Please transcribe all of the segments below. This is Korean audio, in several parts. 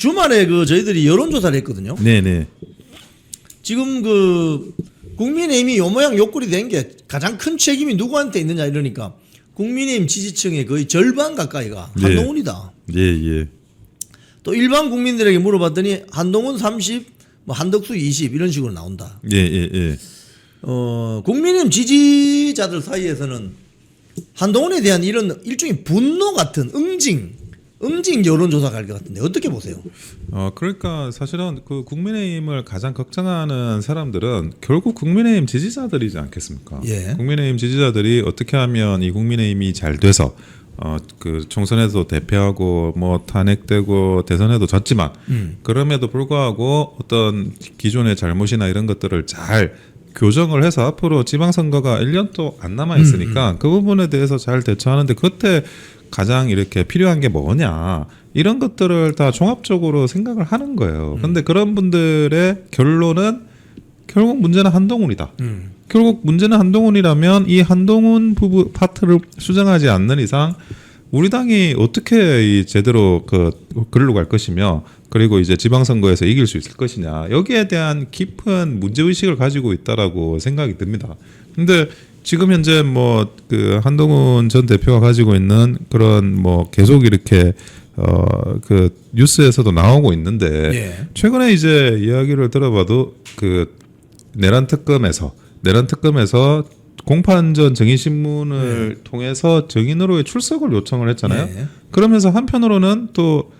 주말에 그 저희들이 여론조사를 했거든요. 네네. 지금 그 국민의힘이 요 모양 요 꼴이 된 게 가장 큰 책임이 누구한테 있느냐 이러니까 국민의힘 지지층의 거의 절반 가까이가 네. 한동훈이다. 예. 또 일반 국민들에게 물어봤더니 한동훈 30, 뭐 한덕수 20 이런 식으로 나온다. 예. 국민의힘 지지자들 사이에서는 한동훈에 대한 이런 일종의 분노 같은 응징 여론조사 갈 것 같은데 어떻게 보세요? 그러니까 사실은 그 국민의힘을 가장 걱정하는 사람들은 결국 국민의힘 지지자들이지 않겠습니까? 예. 국민의힘 지지자들이 어떻게 하면 이 국민의힘이 잘 돼서 그 총선에도 대표하고 뭐 탄핵되고 대선에도 졌지만 그럼에도 불구하고 어떤 기존의 잘못이나 이런 것들을 잘 교정을 해서 앞으로 지방선거가 1년도 안 남아 있으니까 그 부분에 대해서 잘 대처하는데 그때 가장 이렇게 필요한 게 뭐냐 이런 것들을 다 종합적으로 생각을 하는 거예요. 근데 그런 분들의 결론은 결국 문제는 한동훈이다. 결국 문제는 한동훈이라면 이 한동훈 부부 파트를 수정하지 않는 이상 우리 당이 어떻게 제대로 글로 갈 것이며 그리고 이제 지방선거에서 이길 수 있을 것이냐 여기에 대한 깊은 문제의식을 가지고 있다라고 생각이 듭니다. 근데 지금 현재 뭐 그 한동훈 전 대표가 가지고 있는 그런 뭐 계속 이렇게 그 뉴스에서도 나오고 있는데 예. 최근에 이제 이야기를 들어봐도 그 내란 특검에서 공판전 증인신문을 통해서 증인으로의 출석을 요청을 했잖아요. 예. 그러면서 한편으로는 또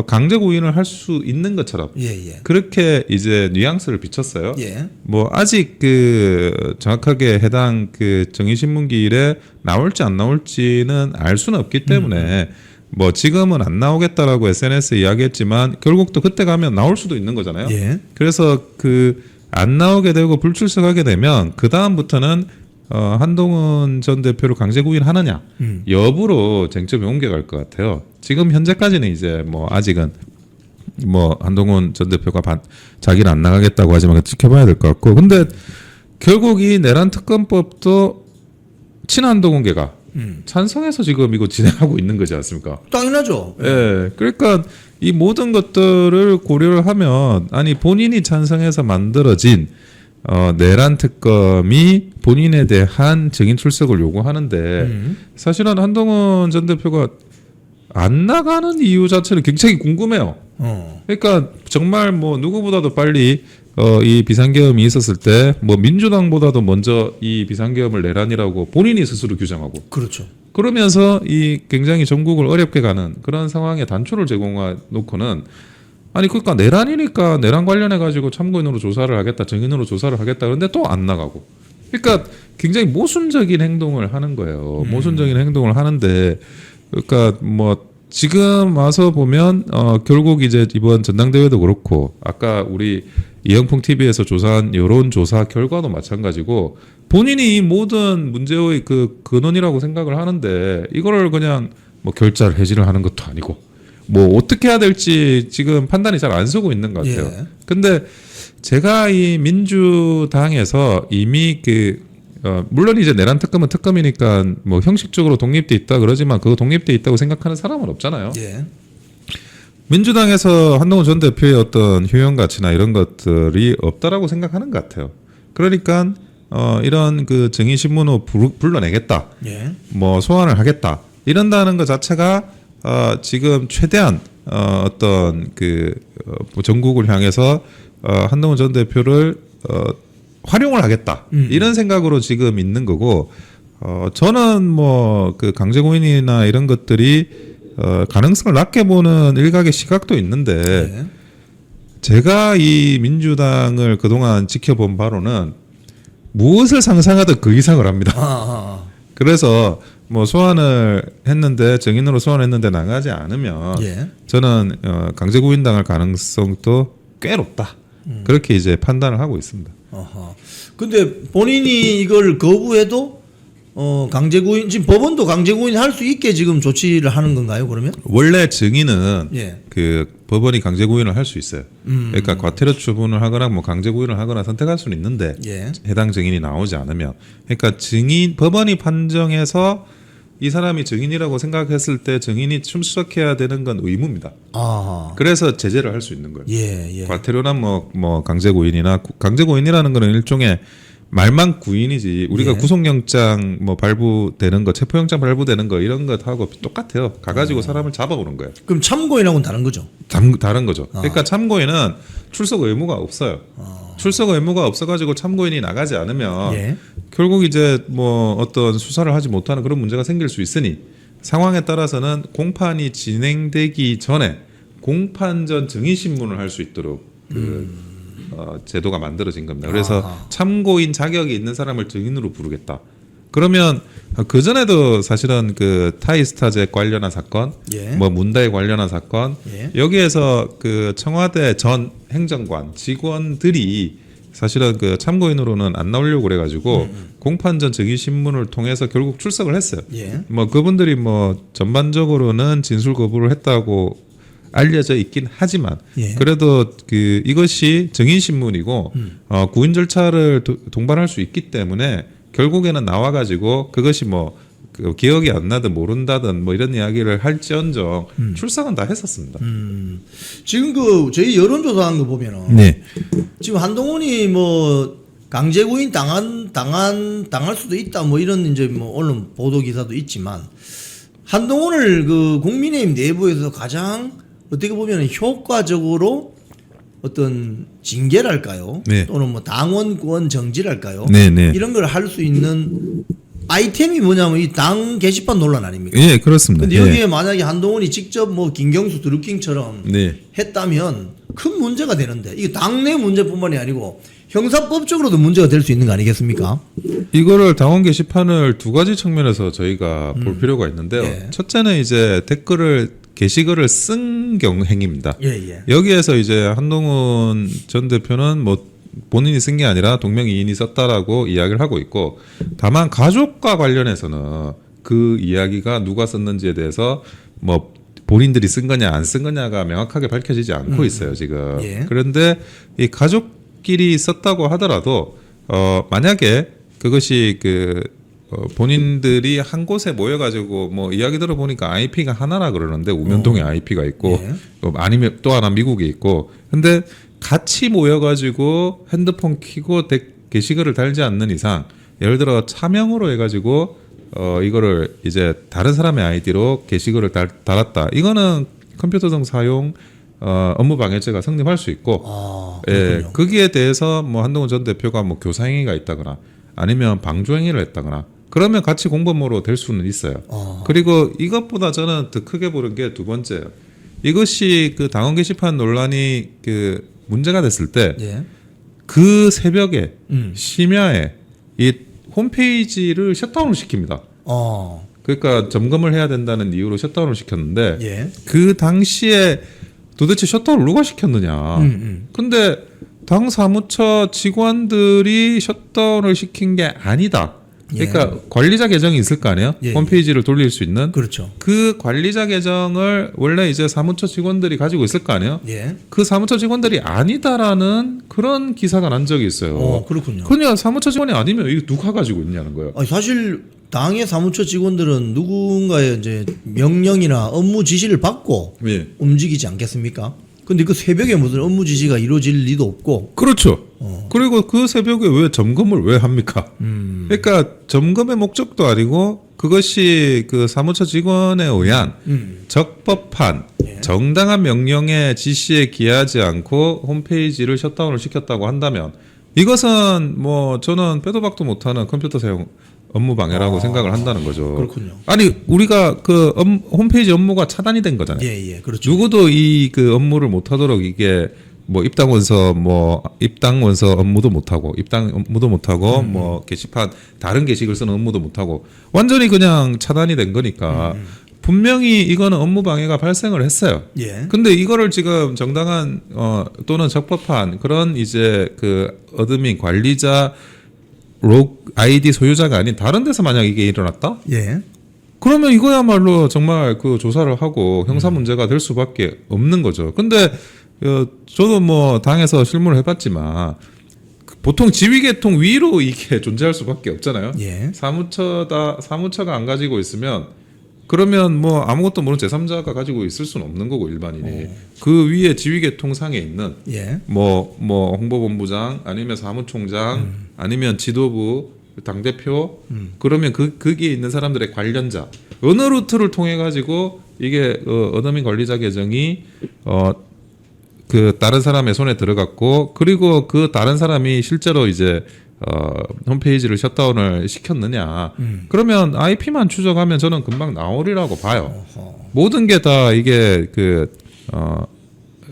강제 구인을 할 수 있는 것처럼 예. 그렇게 이제 뉘앙스를 비쳤어요. 예. 뭐 아직 그 정확하게 해당 그 증인신문기일에 나올지 안 나올지는 알 수는 없기 때문에 뭐 지금은 안 나오겠다라고 SNS에 이야기했지만 결국 또 그때 가면 나올 수도 있는 거잖아요. 예. 그래서 그 안 나오게 되고 불출석하게 되면 그 다음부터는 한동훈 전 대표를 강제 구인하느냐 여부로 쟁점이 옮겨갈 것 같아요. 지금 현재까지는 이제 뭐 아직은 뭐 한동훈 전 대표가 자기는 안 나가겠다고 하지만 지켜봐야 될 것 같고 근데 결국 이 내란 특검법도 친한동훈계가 찬성해서 지금 이거 진행하고 있는 거지 않습니까? 당연하죠. 예. 그러니까 이 모든 것들을 고려를 하면 아니 본인이 찬성해서 만들어진 내란 특검이 본인에 대한 증인 출석을 요구하는데 사실은 한동훈 전 대표가 안 나가는 이유 자체는 굉장히 궁금해요. 그러니까 정말 뭐 누구보다도 빨리 이 비상계엄이 있었을 때 뭐 민주당보다도 먼저 이 비상계엄을 내란이라고 본인이 스스로 규정하고 그렇죠. 그러면서 이 굉장히 전국을 어렵게 가는 그런 상황에 단초를 제공해 놓고는 아니 그러니까 내란이니까 내란 관련해 가지고 참고인으로 조사를 하겠다 증인으로 조사를 하겠다 그런데 또 안 나가고 그러니까 굉장히 모순적인 행동을 하는 거예요. 모순적인 행동을 하는데 그러니까 뭐 지금 와서 보면 결국 이제 이번 전당대회도 그렇고 아까 우리 이영풍 TV에서 조사한 여론조사 결과도 마찬가지고 본인이 이 모든 문제의 그 근원이라고 생각을 하는데 이거를 그냥 뭐 결자를 해지를 하는 것도 아니고 뭐 어떻게 해야 될지 지금 판단이 잘 안 서고 있는 것 같아요. 예. 근데 제가 이 민주당에서 이미 물론 이제 내란 특검은 특검이니까 뭐 형식적으로 독립돼 있다 그러지만 그거 독립돼 있다고 생각하는 사람은 없잖아요. 예. 민주당에서 한동훈 전 대표의 어떤 효용 가치나 이런 것들이 없다라고 생각하는 것 같아요. 그러니까 이런 그 증인 신문을 불러내겠다, 예. 뭐 소환을 하겠다 이런다는 것 자체가 지금 최대한 어떤 전국을 향해서 한동훈 전 대표를 활용을 하겠다 이런 생각으로 지금 있는 거고 저는 뭐 그 강제 구인이나 이런 것들이 가능성을 낮게 보는 일각의 시각도 있는데 예. 제가 이 민주당을 그동안 지켜본 바로는 무엇을 상상하든 그 이상을 합니다. 그래서 뭐 소환을 했는데 증인으로 소환했는데 나가지 않으면 예. 저는 강제 구인 당할 가능성도 꽤 높다. 그렇게 이제 판단을 하고 있습니다. 근데 본인이 이걸 거부해도 강제구인 지금 법원도 강제구인 할 수 있게 지금 조치를 하는 건가요? 그러면? 원래 증인은 예. 그 법원이 강제 구인을 할 수 있어요. 그러니까 과태료 처분을 하거나 뭐 강제 구인을 하거나 선택할 수는 있는데 예. 해당 증인이 나오지 않으면 그러니까 법원이 판정해서 이 사람이 증인이라고 생각했을 때 증인이 출석해야 되는 건 의무입니다. 아. 그래서 제재를 할 수 있는 거예요. 예. 과태료나 뭐 강제구인이나 강제구인이라는 거는 일종의 말만 구인이지 우리가 예. 구속영장 뭐 발부되는 거, 체포영장 발부되는 거 이런 것하고 똑같아요. 가가지고 사람을 잡아오는 거예요. 그럼 참고인하고는 다른 거죠. 다른 거죠. 그러니까 참고인은 출석 의무가 없어요. 출석 의무가 없어가지고 참고인이 나가지 않으면 예. 결국 이제 뭐 어떤 수사를 하지 못하는 그런 문제가 생길 수 있으니 상황에 따라서는 공판이 진행되기 전에 공판 전 증인 신문을 할 수 있도록 제도가 만들어진 겁니다. 그래서 참고인 자격이 있는 사람을 증인으로 부르겠다. 그러면 그 전에도 사실은 그 타이스타제 관련한 사건, 예. 뭐 문다에 관련한 사건, 예. 여기에서 그 청와대 전 행정관 직원들이 사실은 그 참고인으로는 안 나오려고 그래가지고 공판 전 증인 신문을 통해서 결국 출석을 했어요. 예. 뭐 그분들이 뭐 전반적으로는 진술 거부를 했다고 알려져 있긴 하지만 예. 그래도 그 이것이 증인 신문이고 구인 절차를 동반할 수 있기 때문에 결국에는 나와가지고 그것이 뭐 그 기억이 안 나든 모른다든 뭐 이런 이야기를 할지언정 출석은 다 했었습니다. 지금 그 저희 여론조사한 거 보면은 네. 지금 한동훈이 뭐 강제구인 당할 수도 있다 뭐 이런 이제 뭐 언론 보도 기사도 있지만 한동훈을 그 국민의힘 내부에서 가장 어떻게 보면 효과적으로 어떤 징계랄까요? 네. 또는 뭐 당원권 정지랄까요? 네, 네. 이런 걸 할 수 있는 아이템이 뭐냐면 이 당 게시판 논란 아닙니까? 예, 그렇습니다. 근데 여기에 만약에 한동훈이 직접 뭐 김경수 드루킹처럼 네. 했다면 큰 문제가 되는데 이게 당내 문제뿐만이 아니고 형사법적으로도 문제가 될 수 있는 거 아니겠습니까? 이거를 당원 게시판을 두 가지 측면에서 저희가 볼 필요가 있는데요. 예. 첫째는 이제 게시글을 쓴 행위입니다. 예. 여기에서 이제 한동훈 전 대표는 뭐 본인이 쓴 게 아니라 동명이인이 썼다라고 이야기를 하고 있고, 다만 가족과 관련해서는 그 이야기가 누가 썼는지에 대해서 뭐 본인들이 쓴 거냐 안 쓴 거냐가 명확하게 밝혀지지 않고 있어요 지금. 예. 그런데 이 가족끼리 썼다고 하더라도 만약에 그것이 본인들이 한 곳에 모여가지고 뭐 이야기 들어보니까 IP가 하나라 그러는데 우면동에 IP가 있고 예. 아니면 또 하나 미국에 있고, 근데 같이 모여가지고 핸드폰 켜고 게시글을 달지 않는 이상, 예를 들어 차명으로 해가지고 이거를 이제 다른 사람의 아이디로 게시글을 달았다. 이거는 컴퓨터성 사용 업무 방해죄가 성립할 수 있고, 예, 거기에 대해서 뭐 한동훈 전 대표가 뭐 교사행위가 있다거나 아니면 방조행위를 했다거나 그러면 같이 공범으로 될 수는 있어요. 그리고 이것보다 저는 더 크게 보는 게 두 번째예요. 이것이 그 당원 게시판 논란이 문제가 됐을 때 그 새벽에 심야에 이 홈페이지를 셧다운을 시킵니다. 그러니까 점검을 해야 된다는 이유로 셧다운을 시켰는데 예. 그 당시에 도대체 셧다운을 누가 시켰느냐. 근데 당 사무처 직원들이 셧다운을 시킨 게 아니다. 그러니까 관리자 계정이 있을 거 아니에요? 예. 홈페이지를 돌릴 수 있는. 그렇죠. 그 관리자 계정을 원래 이제 사무처 직원들이 가지고 있을 거 아니에요? 예. 그 사무처 직원들이 아니다라는 그런 기사가 난 적이 있어요. 그렇군요. 그냥 사무처 직원이 아니면 이거 누가 가지고 있냐는 거예요. 아니, 사실 당의 사무처 직원들은 누군가의 이제 명령이나 업무 지시를 받고 예. 움직이지 않겠습니까? 근데 그 새벽에 무슨 업무 지시가 이루어질 리도 없고. 그렇죠. 그리고 그 새벽에 왜 점검을 왜 합니까? 그러니까 점검의 목적도 아니고 그것이 그 사무처 직원에 의한 적법한 정당한 명령의 지시에 기하지 않고 홈페이지를 셧다운을 시켰다고 한다면 이것은 뭐 저는 빼도 박도 못하는 컴퓨터 사용 업무 방해라고 생각을 한다는 거죠. 그렇군요. 아니 우리가 그 홈페이지 업무가 차단이 된 거잖아요. 예, 그렇죠. 누구도 이 그 업무를 못하도록 이게 뭐 입당 원서 업무도 못하고 입당 업무도 못하고 뭐 게시판 다른 게시글 쓰는 업무도 못하고 완전히 그냥 차단이 된 거니까 분명히 이거는 업무 방해가 발생을 했어요. 예. 근데 이거를 지금 정당한 또는 적법한 그런 이제 그 어드민 관리자 록 아이디 소유자가 아닌 다른 데서 만약 이게 일어났다? 예. 그러면 이거야말로 정말 그 조사를 하고 형사 문제가 될 수밖에 없는 거죠. 근데 저도 뭐 당에서 실무를 해봤지만 보통 지휘계통 위로 이게 존재할 수밖에 없잖아요. 예. 사무처가 안 가지고 있으면 그러면 뭐 아무것도 모르는 제3자가 가지고 있을 수는 없는 거고 일반인이. 그 위에 지휘계통상에 있는 예. 뭐 홍보본부장 아니면 사무총장 아니면 지도부 당대표 그러면 거기에 있는 사람들의 관련자 어느 루트를 통해 가지고 이게 언어민 관리자 계정이 그 다른 사람의 손에 들어갔고 그리고 그 다른 사람이 실제로 이제 홈페이지를 셧다운을 시켰느냐 그러면 IP만 추적하면 저는 금방 나오리라고 봐요. 모든 게 다 이게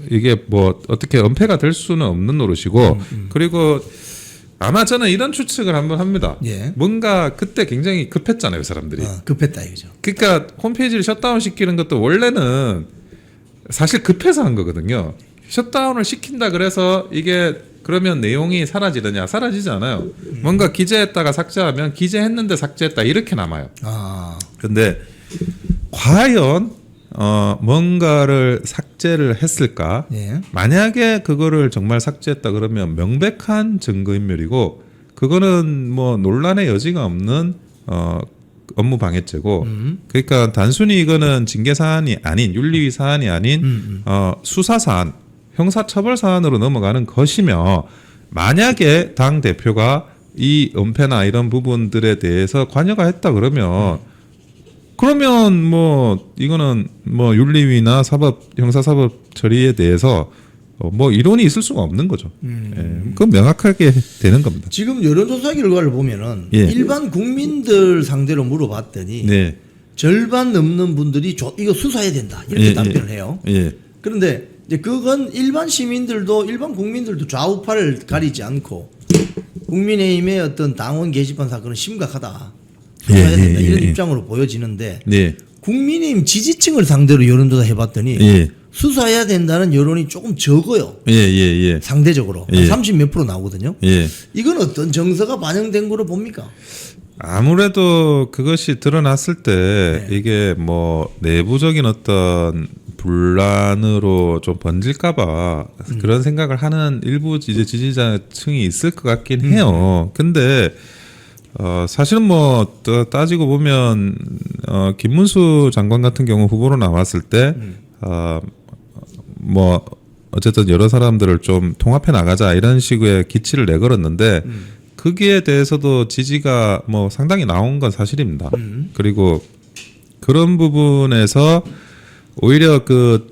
이게 뭐 어떻게 은폐가 될 수는 없는 노릇이고 그리고 아마 저는 이런 추측을 한번 합니다. 예. 뭔가 그때 굉장히 급했잖아요, 사람들이. 급했다 이거죠. 그러니까 홈페이지를 셧다운 시키는 것도 원래는 사실 급해서 한 거거든요. 셧다운을 시킨다 그래서 이게 그러면 내용이 사라지느냐? 사라지지 않아요. 뭔가 기재했다가 삭제하면 기재했는데 삭제했다 이렇게 남아요. 근데 과연 뭔가를 삭제를 했을까? 예. 만약에 그거를 정말 삭제했다 그러면 명백한 증거인멸이고 그거는 뭐 논란의 여지가 없는 업무 방해죄고 그러니까 단순히 이거는 징계 사안이 아닌 윤리위 사안이 아닌 수사 사안 형사처벌 사안으로 넘어가는 것이며 만약에 당 대표가 이 은폐나 이런 부분들에 대해서 관여가 했다 그러면 뭐 이거는 뭐 윤리위나 형사사법 처리에 대해서 뭐 이론이 있을 수가 없는 거죠. 그건 명확하게 되는 겁니다. 지금 여론조사 결과를 보면은 예. 일반 국민들 상대로 물어봤더니 네. 절반 넘는 분들이 이거 수사해야 된다 이렇게 예, 답변을 해요. 예. 그런데 이제 그건 일반 국민들도 좌우파를 가리지 않고 국민의힘의 어떤 당원 게시판 사건은 심각하다. 수사해야 된다 이런 입장으로 보여지는데 네. 국민의힘 지지층을 상대로 여론조사 해봤더니 예. 수사해야 된다는 여론이 조금 적어요. 예. 상대적으로 예. 30 몇 프로 나오거든요. 예. 이건 어떤 정서가 반영된 거로 봅니까? 아무래도 그것이 드러났을 때 네. 이게 뭐 내부적인 어떤 분란으로 좀 번질까봐 그런 생각을 하는 일부 이제 지지자층이 있을 것 같긴 해요. 근데 사실은 뭐 따지고 보면 김문수 장관 같은 경우 후보로 나왔을 때 뭐 어쨌든 여러 사람들을 좀 통합해 나가자 이런 식의 기치를 내걸었는데 거기에 대해서도 지지가 뭐 상당히 나온 건 사실입니다. 그리고 그런 부분에서 오히려 그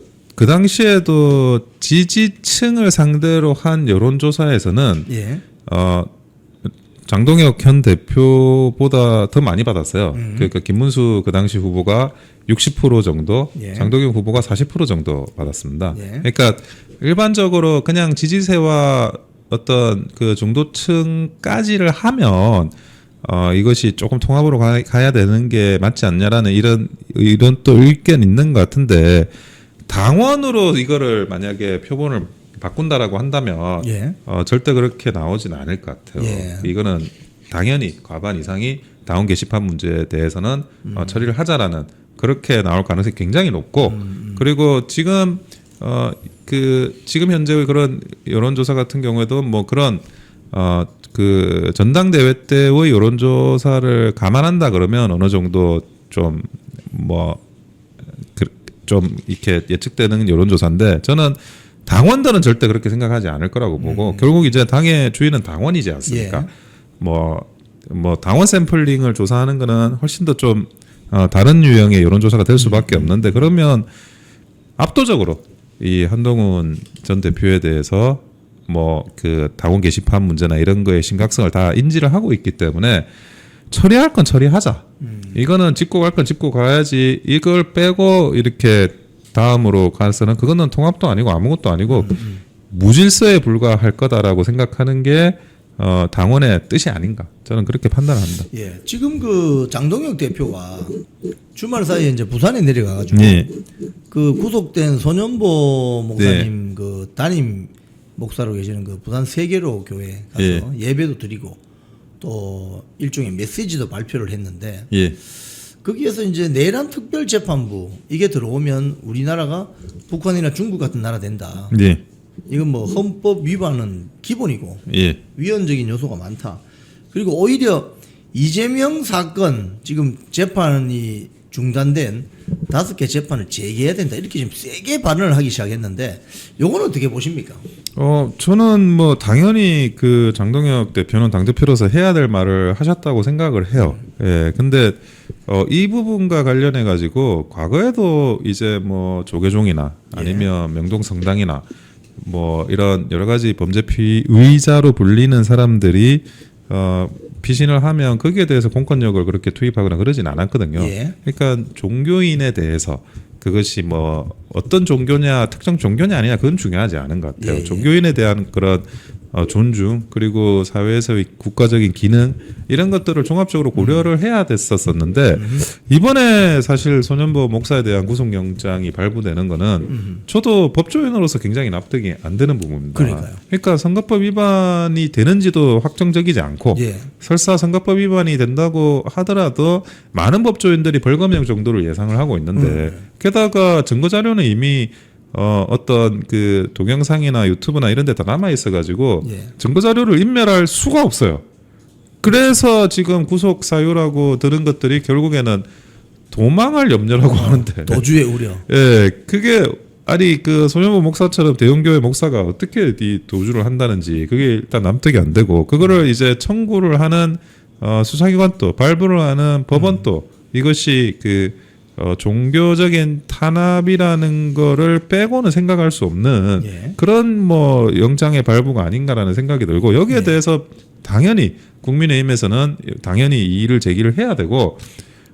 당시에도 지지층을 상대로 한 여론조사에서는 예. 장동혁 현 대표보다 더 많이 받았어요. 그러니까 김문수 그 당시 후보가 60% 정도, 예. 장동혁 후보가 40% 정도 받았습니다. 예. 그러니까 일반적으로 그냥 지지세와 어떤 그 중도층까지를 하면 이것이 조금 통합으로 가야 되는 게 맞지 않냐라는 이런 또 의견 있는 것 같은데 당원으로 이거를 만약에 표본을 바꾼다라고 한다면 예. 절대 그렇게 나오진 않을 것 같아요. 예. 이거는 당연히 과반 이상이 당원 게시판 문제에 대해서는 처리를 하자라는 그렇게 나올 가능성이 굉장히 높고 그리고 지금 지금 현재의 그런 여론조사 같은 경우에도 뭐 그런 그 전당대회 때의 여론조사를 감안한다 그러면 어느 정도 좀 이렇게 예측되는 여론조사인데 저는 당원들은 절대 그렇게 생각하지 않을 거라고 보고 결국 이제 당의 주인은 당원이지 않습니까? 예. 뭐 당원 샘플링을 조사하는 거는 훨씬 더 좀 다른 유형의 여론조사가 될 수밖에 없는데 그러면 압도적으로 이 한동훈 전 대표에 대해서 뭐 그 당원 게시판 문제나 이런 거의 심각성을 다 인지를 하고 있기 때문에 처리할 건 처리하자. 이거는 짚고 갈 건 짚고 가야지. 이걸 빼고 이렇게 다음으로 가서는 그거는 통합도 아니고 아무것도 아니고 무질서에 불과할 거다라고 생각하는 게 당원의 뜻이 아닌가. 저는 그렇게 판단합니다. 예. 지금 그 장동혁 대표가 주말 사이에 이제 부산에 내려가가지고 예. 그 구속된 손현보 목사님 그 담임 목사로 계시는 그 부산 세계로 교회 가서 예배도 드리고 또 일종의 메시지도 발표를 했는데 예. 거기에서 이제 내란 특별재판부 이게 들어오면 우리나라가 북한이나 중국 같은 나라 된다. 예. 이건 뭐 헌법 위반은 기본이고 예. 위헌적인 요소가 많다. 그리고 오히려 이재명 사건 지금 재판이 중단된 5개 재판을 재개해야 된다. 이렇게 지금 세게 발언을 하기 시작했는데 요거는 어떻게 보십니까? 저는 뭐 당연히 그 장동혁 대표는 당대표로서 해야 될 말을 하셨다고 생각을 해요. 예. 근데 이 부분과 관련해 가지고 과거에도 이제 뭐 조계종이나 아니면 명동 성당이나 뭐 이런 여러 가지 범죄 피의자로 불리는 사람들이 피신을 하면 거기에 대해서 공권력을 그렇게 투입하거나 그러진 않았거든요. 예. 그러니까 종교인에 대해서 그것이 뭐 어떤 종교냐 특정 종교냐 아니냐 그건 중요하지 않은 것 같아요. 예. 종교인에 대한 그런 존중 그리고 사회에서의 국가적인 기능 이런 것들을 종합적으로 고려를 해야 됐었었는데 이번에 사실 소년보 목사에 대한 구속영장이 발부되는 거는 저도 법조인으로서 굉장히 납득이 안 되는 부분입니다. 그러니까요. 그러니까 선거법 위반이 되는지도 확정적이지 않고 예. 설사 선거법 위반이 된다고 하더라도 많은 법조인들이 벌금형 정도를 예상을 하고 있는데 게다가 증거 자료는 이미 어떤 그 동영상이나 유튜브나 이런 데 다 남아 있어 가지고 예. 증거 자료를 인멸할 수가 없어요. 그래서 지금 구속 사유라고 들은 것들이 결국에는 도망할 염려라고 하는데 도주의 우려. 예, 그게 아니 그 소년보 목사처럼 대형교회 목사가 어떻게 이 도주를 한다는지 그게 일단 납득이 안 되고 그거를 이제 청구를 하는 수사기관도 발부를 하는 법원도 이것이 그 종교적인 탄압이라는 거를 빼고는 생각할 수 없는 예. 그런 뭐 영장의 발부가 아닌가라는 생각이 들고 여기에 예. 대해서 당연히 국민의힘에서는 당연히 이의를 제기를 해야 되고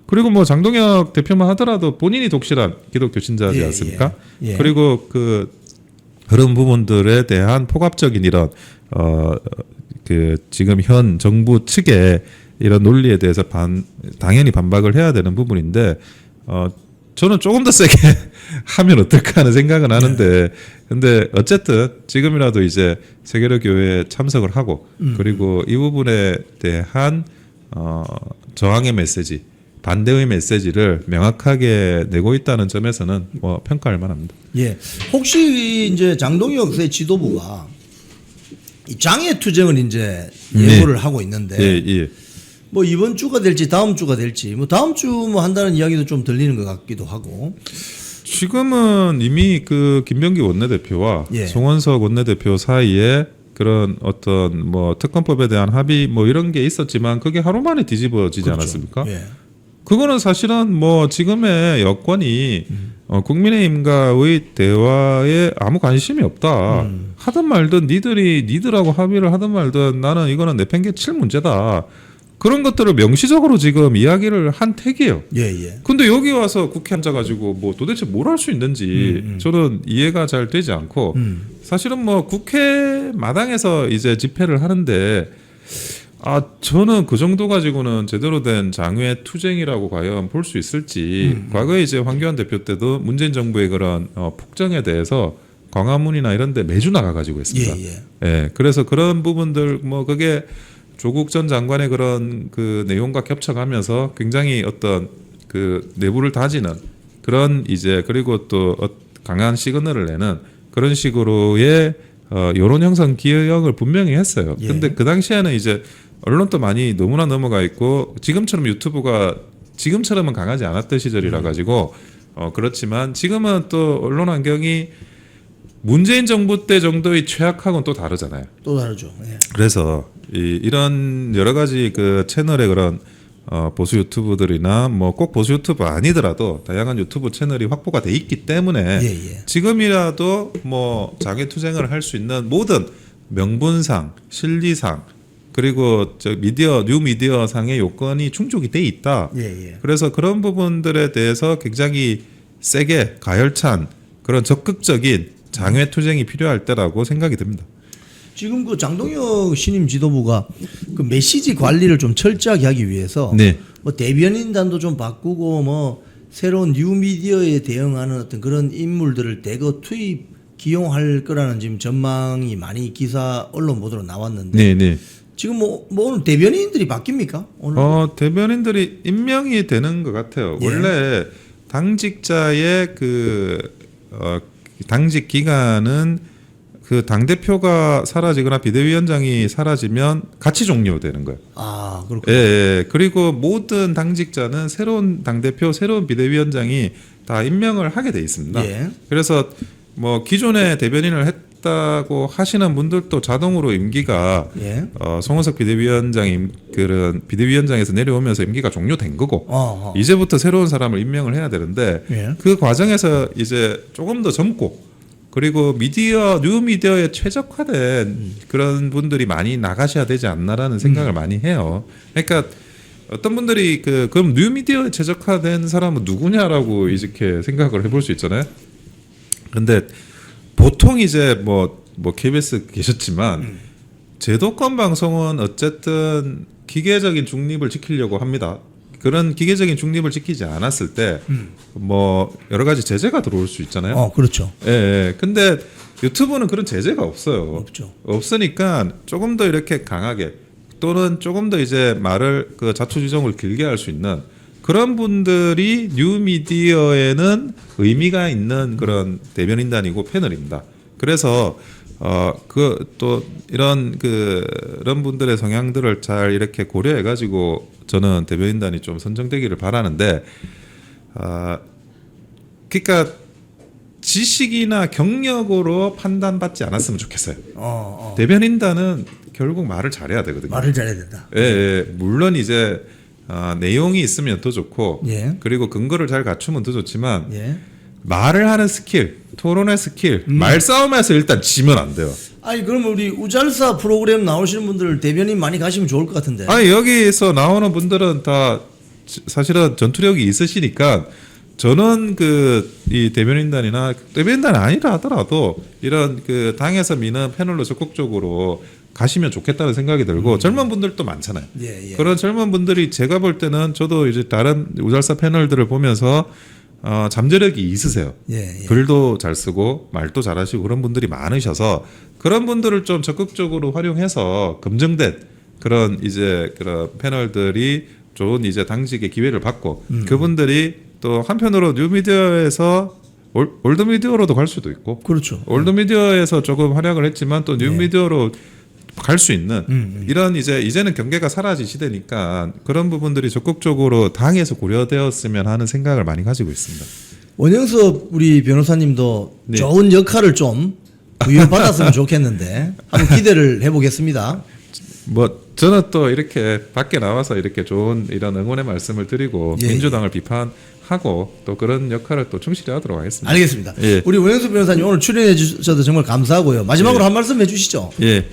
그리고 뭐 장동혁 대표만 하더라도 본인이 독실한 기독교 신자지 예, 않습니까? 예. 예. 그리고 그런 부분들에 대한 포괄적인 이런 그 지금 현 정부 측의 이런 논리에 대해서 당연히 반박을 해야 되는 부분인데 저는 조금 더 세게 하면 어떨까 하는 생각은 하는데 근데 어쨌든 지금이라도 이제 세계로 교회에 참석을 하고 그리고 이 부분에 대한 저항의 메시지 반대의 메시지를 명확하게 내고 있다는 점에서는 뭐 평가할 만합니다. 예. 혹시 이제 장동혁 새 지도부가 이 장애 투쟁을 이제 예고를 하고 있는데 예. 뭐 이번 주가 될지 다음 주가 될지 뭐 다음 주 뭐 한다는 이야기도 좀 들리는 것 같기도 하고 지금은 이미 그 김병기 원내대표와 예. 송원석 원내대표 사이에 그런 어떤 뭐 특검법에 대한 합의 뭐 이런 게 있었지만 그게 하루 만에 뒤집어지지 그렇죠. 않았습니까? 예. 그거는 사실은 뭐 지금의 여권이 국민의힘과의 대화에 아무 관심이 없다. 하든 말든 니들하고 합의를 하든 말든 나는 이거는 내팽개 칠 문제다. 그런 것들을 명시적으로 지금 이야기를 한 택이에요. 예. 근데 여기 와서 국회 앉아가지고 뭐 도대체 뭘 할 수 있는지 저는 이해가 잘 되지 않고 사실은 뭐 국회 마당에서 이제 집회를 하는데 저는 그 정도 가지고는 제대로 된 장외 투쟁이라고 과연 볼 수 있을지 과거에 이제 황교안 대표 때도 문재인 정부의 그런 폭정에 대해서 광화문이나 이런 데 매주 나가가지고 했습니다. 예. 그래서 그런 부분들 뭐 그게 조국 전 장관의 그런 그 내용과 겹쳐가면서 굉장히 어떤 그 내부를 다지는 그런 이제 그리고 또 강한 시그널을 내는 그런 식으로의 여론 형성 기여력을 분명히 했어요. 예. 근데 그 당시에는 이제 언론도 많이 너무나 넘어가 있고 지금처럼 유튜브가 지금처럼은 강하지 않았던 시절이라 가지고 그렇지만 지금은 또 언론 환경이 문재인 정부 때 정도의 최악하고는 또 다르잖아요. 또 다르죠. 예. 그래서 이런 여러 가지 그 채널의 그런 보수 유튜브들이나 뭐 꼭 보수 유튜브 아니더라도 다양한 유튜브 채널이 확보가 돼 있기 때문에 예. 지금이라도 뭐 장애 투쟁을 할 수 있는 모든 명분상, 실리상 그리고 뉴 미디어 상의 요건이 충족이 돼 있다. 예. 그래서 그런 부분들에 대해서 굉장히 세게 가열찬 그런 적극적인 장외 투쟁이 필요할 때라고 생각이 듭니다. 지금 그 장동혁 신임 지도부가 그 메시지 관리를 좀 철저하게 하기 위해서 네. 뭐 대변인단도 좀 바꾸고 뭐 새로운 뉴 미디어에 대응하는 어떤 그런 인물들을 대거 기용할 거라는 지금 전망이 많이 기사 언론 보도로 나왔는데 네. 지금 뭐 오늘 대변인들이 바뀝니까? 오늘 대변인들이 임명이 되는 것 같아요. 예. 원래 당직자의 당직 기간은 그 당 대표가 사라지거나 비대위원장이 사라지면 같이 종료되는 거예요. 아, 예, 그렇군요. 예. 그리고 모든 당직자는 새로운 당 대표, 새로운 비대위원장이 다 임명을 하게 돼 있습니다. 예. 그래서 뭐 기존에 대변인을 했다고 하시는 분들도 자동으로 임기가 예. 송원석 비대위원장이 그런 비대위원장에서 내려오면서 임기가 종료된 거고 어허. 이제부터 새로운 사람을 임명을 해야 되는데 예. 그 과정에서 이제 조금 더 젊고 그리고 뉴 미디어에 최적화된 그런 분들이 많이 나가셔야 되지 않나라는 생각을 많이 해요. 그러니까 어떤 분들이 그럼 뉴 미디어에 최적화된 사람은 누구냐라고 이렇게 생각을 해볼 수 있잖아요. 근데 보통 이제 뭐 KBS 계셨지만 제도권 방송은 어쨌든 기계적인 중립을 지키려고 합니다. 그런 기계적인 중립을 지키지 않았을 때 뭐 여러 가지 제재가 들어올 수 있잖아요. 그렇죠. 예, 예. 근데 유튜브는 그런 제재가 없어요. 없죠. 없으니까 조금 더 이렇게 강하게 또는 조금 더 이제 말을 그 자초지종을 길게 할 수 있는 그런 분들이 뉴미디어에는 의미가 있는 그런 대변인단이고 패널입니다. 그래서 그 또 이런 그런 분들의 성향들을 잘 이렇게 고려해 가지고 저는 대변인단이 좀 선정되기를 바라는데 그러니까 지식이나 경력으로 판단받지 않았으면 좋겠어요. 대변인단은 결국 말을 잘해야 되거든요. 말을 잘해야 된다. 예, 예. 물론 이제 내용이 있으면 더 좋고 예. 그리고 근거를 잘 갖추면 더 좋지만 예. 말을 하는 스킬, 토론의 스킬, 말싸움에서 일단 지면 안 돼요. 아니 그럼 우리 우잘사 프로그램 나오시는 분들 대변인 많이 가시면 좋을 것 같은데. 아니 여기서 나오는 분들은 다 사실은 전투력이 있으시니까 저는 이 대변인단이나 대변인단이 아니라 하더라도 이런 그 당에서 미는 패널로 적극적으로 가시면 좋겠다는 생각이 들고 젊은 분들도 많잖아요. 예, 예. 그런 젊은 분들이 제가 볼 때는 저도 이제 다른 우잘사 패널들을 보면서 잠재력이 있으세요. 예, 예. 글도 잘 쓰고 말도 잘하시고 그런 분들이 많으셔서 그런 분들을 좀 적극적으로 활용해서 검증된 그런 이제 그런 패널들이 좋은 이제 당직의 기회를 받고 그분들이 또 한편으로 뉴미디어에서 올드미디어로도 갈 수도 있고 그렇죠. 올드미디어에서 조금 활약을 했지만 또 뉴미디어로 갈 수 있는 이런 이제는 경계가 사라진 시대니까 그런 부분들이 적극적으로 당에서 고려되었으면 하는 생각을 많이 가지고 있습니다. 원영섭 우리 변호사님도 네. 좋은 역할을 좀 부여받았으면 좋겠는데 한번 기대를 해보겠습니다. 뭐 저는 또 이렇게 밖에 나와서 이렇게 좋은 이런 응원의 말씀을 드리고 예, 민주당을 비판하고 또 그런 역할을 또 충실히 하도록 하겠습니다. 알겠습니다. 예. 우리 원영섭 변호사님 오늘 출연해 주셔서 정말 감사하고요. 마지막으로 예. 한 말씀 해주시죠. 예.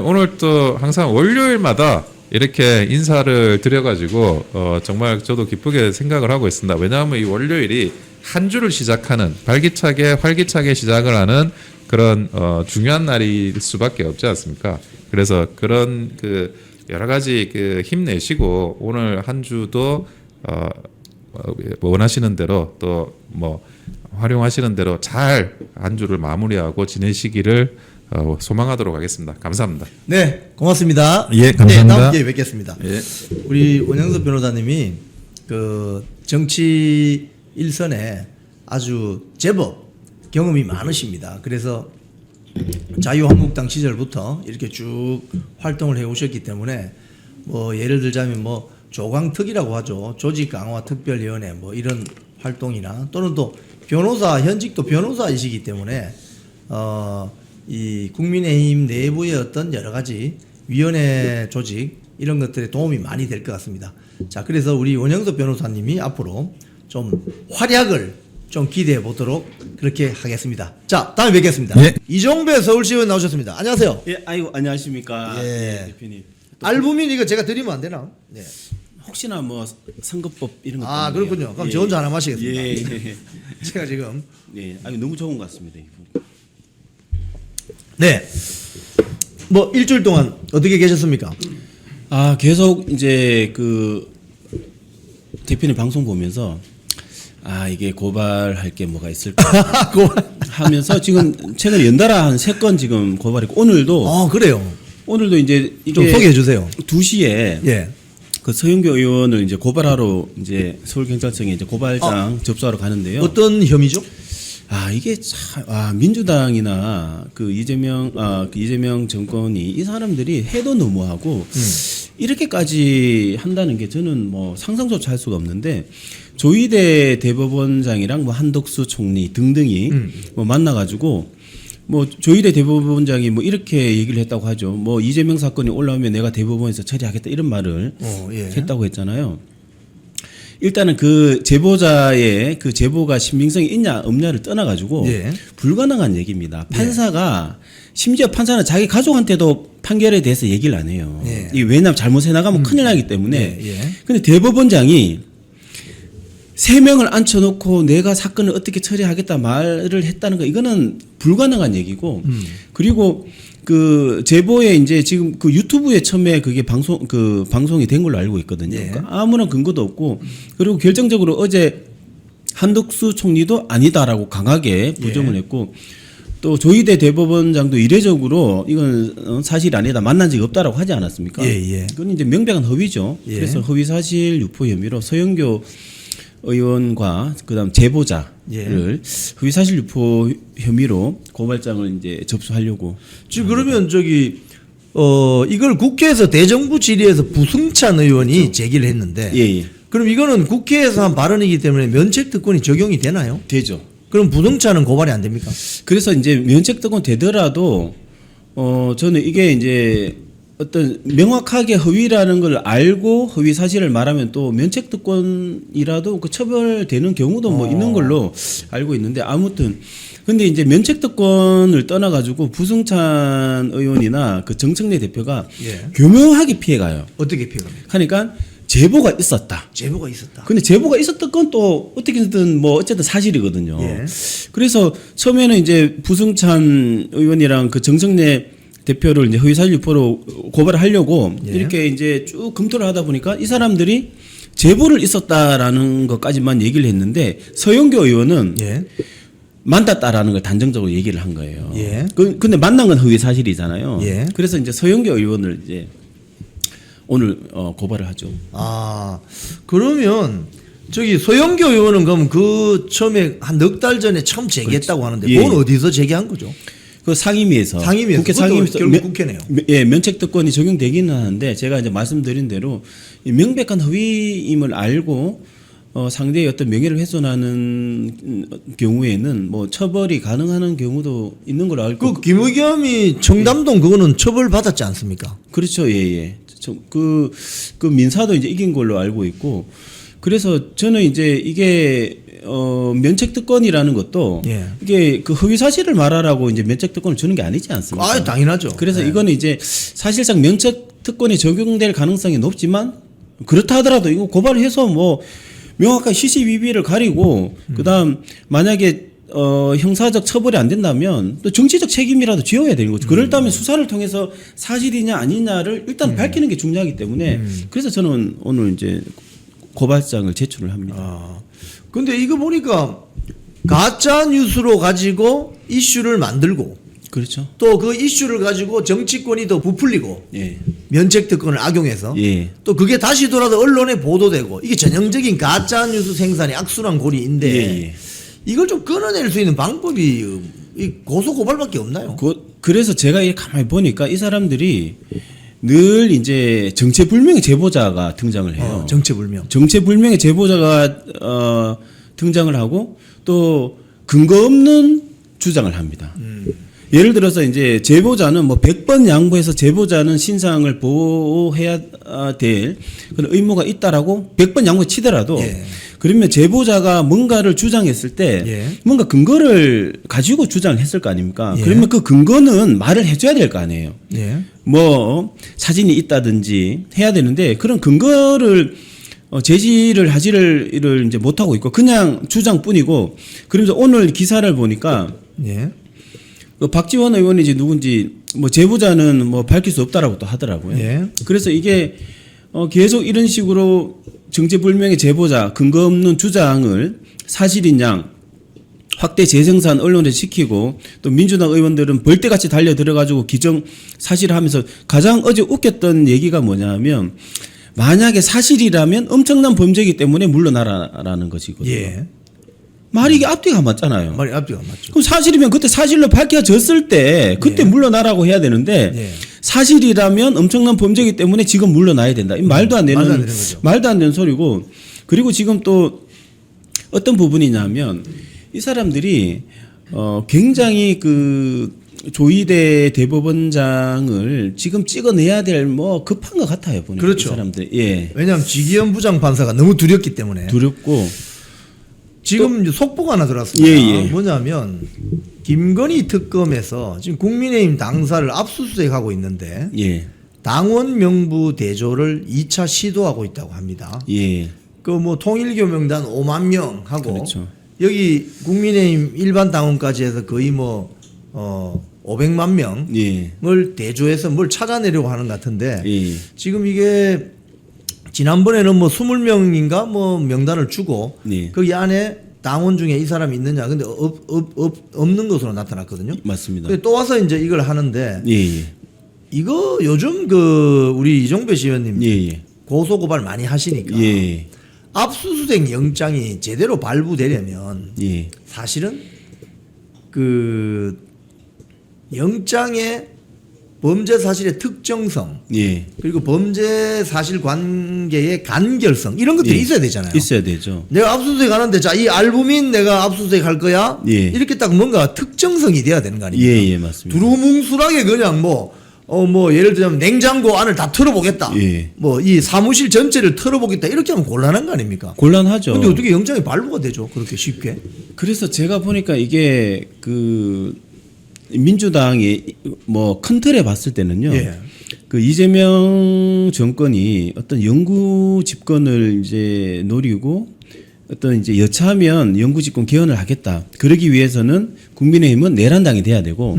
오늘 또 항상 월요일마다 이렇게 인사를 드려가지고 정말 저도 기쁘게 생각을 하고 있습니다. 왜냐하면 이 월요일이 한 주를 시작하는 활기차게 시작을 하는 그런 중요한 날일 수밖에 없지 않습니까? 그래서 그런 그 여러 가지 그 힘내시고 오늘 한 주도 원하시는 대로 또 뭐 활용하시는 대로 잘 한 주를 마무리하고 지내시기를 소망하도록 하겠습니다. 감사합니다. 네, 고맙습니다. 예, 네, 감사합니다. 다음 기회에 뵙겠습니다. 예. 우리 원영섭 변호사님이 그 정치 일선에 아주 제법 경험이 많으십니다. 그래서 자유한국당 시절부터 이렇게 쭉 활동을 해 오셨기 때문에 뭐 예를 들자면 뭐 조강특이라고 하죠. 조직 강화 특별위원회 뭐 이런 활동이나 또는 또 변호사 현직도 변호사이시기 때문에 이 국민의힘 내부의 어떤 여러 가지 위원회 조직 이런 것들에 도움이 많이 될 것 같습니다. 자, 그래서 우리 원영섭 변호사님이 앞으로 좀 활약을 좀 기대해 보도록 그렇게 하겠습니다. 자, 다음에 뵙겠습니다. 예. 이종배 서울시의원 나오셨습니다. 안녕하세요. 예, 아이고 안녕하십니까. 예. 대표님. 알부민 이거 제가 드리면 안 되나? 네. 혹시나 뭐 선거법 이런 것 아, 때문에요. 그렇군요. 그럼 저 혼자 하나 마시겠습니다. 예, 예. 제가 지금 예, 아니 너무 좋은 것 같습니다. 이거. 네. 뭐 일주일 동안 어떻게 계셨습니까? 아, 계속 이제 그 대표님 방송 보면서 아, 이게 고발할 게 뭐가 있을까 하면서 지금 최근에 연달아 한 3건 지금 고발했고 오늘도 그래요. 오늘도 이제 이게 좀 소개해 주세요. 2시에 예. 그 서영교 의원을 이제 고발하러 이제 서울경찰청에 이제 고발장 접수하러 가는데요. 어떤 혐의죠? 이게 참, 민주당이나 그 이재명 정권이 이 사람들이 해도 너무하고 이렇게까지 한다는 게 저는 뭐 상상조차 할 수가 없는데 조희대 대법원장이랑 뭐 한덕수 총리 등등이 뭐 만나가지고 뭐 조희대 대법원장이 뭐 이렇게 얘기를 했다고 하죠. 뭐 이재명 사건이 올라오면 내가 대법원에서 처리하겠다 이런 말을 했다고 했잖아요. 일단은 그 제보자의 그 제보가 신빙성이 있냐 없냐를 떠나가지고 불가능한 얘기입니다. 판사가 심지어 판사는 자기 가족한테도 판결에 대해서 얘기를 안 해요. 이게 왜냐하면 잘못해 나가면 큰일 나기 때문에. 근데 대법원장이 3명을 앉혀놓고 내가 사건을 어떻게 처리하겠다 말을 했다는 거 이거는 불가능한 얘기고 그리고 그 제보에 이제 지금 그 유튜브에 처음에 그게 방송이 된 걸로 알고 있거든요. 그러니까 아무런 근거도 없고 그리고 결정적으로 어제 한덕수 총리도 아니다라고 강하게 부정을 했고 또 조희대 대법원장도 이례적으로 이건 사실이 아니다 만난 적이 없다라고 하지 않았습니까? 그건 이제 명백한 허위죠. 그래서 허위사실 유포 혐의로 서영교 의원과 그다음 제보자를 허위사실 유포 혐의로 고발장을 이제 접수하려고. 지금 그러면 이걸 국회에서 대정부 질의에서 부승찬 의원이 제기를 했는데 그럼 이거는 국회에서 한 발언이기 때문에 면책특권이 적용이 되나요? 되죠. 그럼 부승찬은 고발이 안 됩니까? 그래서 이제 면책특권 되더라도 저는 이게 이제 어떤 명확하게 허위라는 걸 알고 허위 사실을 말하면 또 면책특권이라도 그 처벌되는 경우도 뭐 있는 걸로 알고 있는데 아무튼 근데 이제 면책특권을 떠나가지고 부승찬 의원이나 그 정청래 대표가 교묘하게 피해가요. 어떻게 피해갑니까? 그러니까 제보가 있었다. 제보가 있었다. 근데 제보가 있었던 건 또 어떻게든 뭐 어쨌든 사실이거든요. 그래서 처음에는 이제 부승찬 의원이랑 그 정청래 대표를 이제 허위사실 유포로 고발을 하려고 이렇게 이제 쭉 검토를 하다 보니까 이 사람들이 제보를 있었다라는 것까지만 얘기를 했는데 서영교 의원은 만났다라는 걸 단정적으로 얘기를 한 거예요. 근데 만난 건 허위사실이잖아요. 그래서 이제 서영교 의원을 이제 오늘 고발을 하죠. 그러면 서영교 의원은 그럼 그 처음에 한 넉 달 전에 처음 제기했다고 하는데 그건 어디서 제기한 거죠? 그 상임위에서 국회 상임위에서 결국 국회네요. 면책특권이 적용되기는 하는데 제가 이제 말씀드린 대로 명백한 허위임을 알고 상대의 어떤 명예를 훼손하는 경우에는 뭐 처벌이 가능한 경우도 있는 걸로 알고. 그 김의겸이 청담동 그거는 처벌 받았지 않습니까? 그렇죠, 그 민사도 이제 이긴 걸로 알고 있고. 그래서 저는 이제 이게 면책특권이라는 것도 이게 그 허위 사실을 말하라고 이제 면책특권을 주는 게 아니지 않습니까? 당연하죠. 그래서 이거는 이제 사실상 면책특권이 적용될 가능성이 높지만 그렇다 하더라도 이거 고발해서 뭐 명확한 시시비비를 가리고 그다음 만약에 형사적 처벌이 안 된다면 또 정치적 책임이라도 지어야 되는 거죠. 그렇다면 수사를 통해서 사실이냐 아니냐를 일단 밝히는 게 중요하기 때문에 그래서 저는 오늘 이제 고발장을 제출을 합니다. 근데 이거 보니까 가짜 뉴스로 가지고 이슈를 만들고 그렇죠. 또 그 이슈를 가지고 정치권이 더 부풀리고 면책특권을 악용해서 또 그게 다시 돌아서 언론에 보도되고 이게 전형적인 가짜 뉴스 생산의 악순환 고리인데 이걸 좀 끊어낼 수 있는 방법이 이 고소 고발밖에 없나요? 그래서 제가 이렇게 가만히 보니까 이 사람들이 늘 이제 정체불명의 제보자가 등장을 해요. 정체불명의 제보자가 등장을 하고 또 근거 없는 주장을 합니다. 예를 들어서 이제 제보자는 뭐 100번 양보해서 제보자는 신상을 보호해야 될 그런 의무가 있다라고 100번 양보 치더라도 그러면 제보자가 뭔가를 주장했을 때 뭔가 근거를 가지고 주장을 했을 거 아닙니까? 그러면 그 근거는 말을 해줘야 될 거 아니에요. 뭐 사진이 있다든지 해야 되는데 그런 근거를 제시를 하지를 이제 못하고 있고 그냥 주장뿐이고 그러면서 오늘 기사를 보니까 그 박지원 의원이 이제 누군지 뭐 제보자는 뭐 밝힐 수 없다라고 또 하더라고요. 그래서 이게 계속 이런 식으로 정체불명의 제보자 근거 없는 주장을 사실인 양 확대 재생산 언론에 시키고 또 민주당 의원들은 벌떼같이 달려 들어가지고 기정 사실하면서 가장 어제 웃겼던 얘기가 뭐냐면 만약에 사실이라면 엄청난 범죄이기 때문에 물러나라라는 것이거든요. 말이 이게 앞뒤가 안 맞잖아요. 말이 앞뒤가 안 맞죠. 그럼 사실이면 그때 사실로 밝혀졌을 때 그때 물러나라고 해야 되는데 예. 사실이라면 엄청난 범죄이기 때문에 지금 물러나야 된다. 이 말도 안 되는 말도 안 되는 거죠. 말도 안 되는 소리고 그리고 지금 또 어떤 부분이냐면 이 사람들이 굉장히 그 조희대 대법원장을 지금 찍어내야 될 뭐 급한 것 같아요. 보니까 그렇죠. 이 사람들 예 왜냐하면 지기현 부장판사가 너무 두렵기 때문에 두렵고 지금 이제 속보가 하나 들어왔습니다. 예, 예. 뭐냐면 김건희 특검에서 지금 국민의힘 당사를 압수수색하고 있는데 예 당원 명부 대조를 2차 시도하고 있다고 합니다. 예. 그 뭐 통일교명단 5만 명 하고 그렇죠. 여기 국민의힘 일반 당원까지 해서 거의 뭐 500만 명을 예. 대조해서 뭘 찾아내려고 하는 것 같은데 예. 지금 이게 지난번에는 뭐 20명인가 뭐 명단을 주고 예. 거기 안에 당원 중에 이 사람이 있느냐 근데 없는 것으로 나타났거든요. 맞습니다. 근데 또 와서 이제 이걸 하는데 예, 예. 이거 요즘 그 우리 이종배 시의원님 예, 예. 고소고발 많이 하시니까 예. 압수수색 영장이 제대로 발부되려면 예. 사실은 그 영장의 범죄 사실의 특정성 예. 그리고 범죄 사실 관계의 간결성 이런 것들이 예. 있어야 되잖아요. 있어야 되죠. 내가 압수수색 하는데 자 이 알부민 내가 압수수색 할 거야. 예. 이렇게 딱 뭔가 특정성이 돼야 되는 거 아닙니까? 예, 예, 맞습니다. 두루뭉술하게 그냥 뭐 예를 들자면 냉장고 안을 다 털어보겠다. 예. 뭐 이 사무실 전체를 털어보겠다. 이렇게 하면 곤란한 거 아닙니까? 곤란하죠. 근데 어떻게 영장이 발부가 되죠? 그렇게 쉽게? 그래서 제가 보니까 이게 그 민주당이 뭐 큰 틀에 봤을 때는요. 예. 그 이재명 정권이 어떤 영구 집권을 이제 노리고 어떤 이제 여차하면 영구 집권 개헌을 하겠다. 그러기 위해서는 국민의힘은 내란당이 돼야 되고,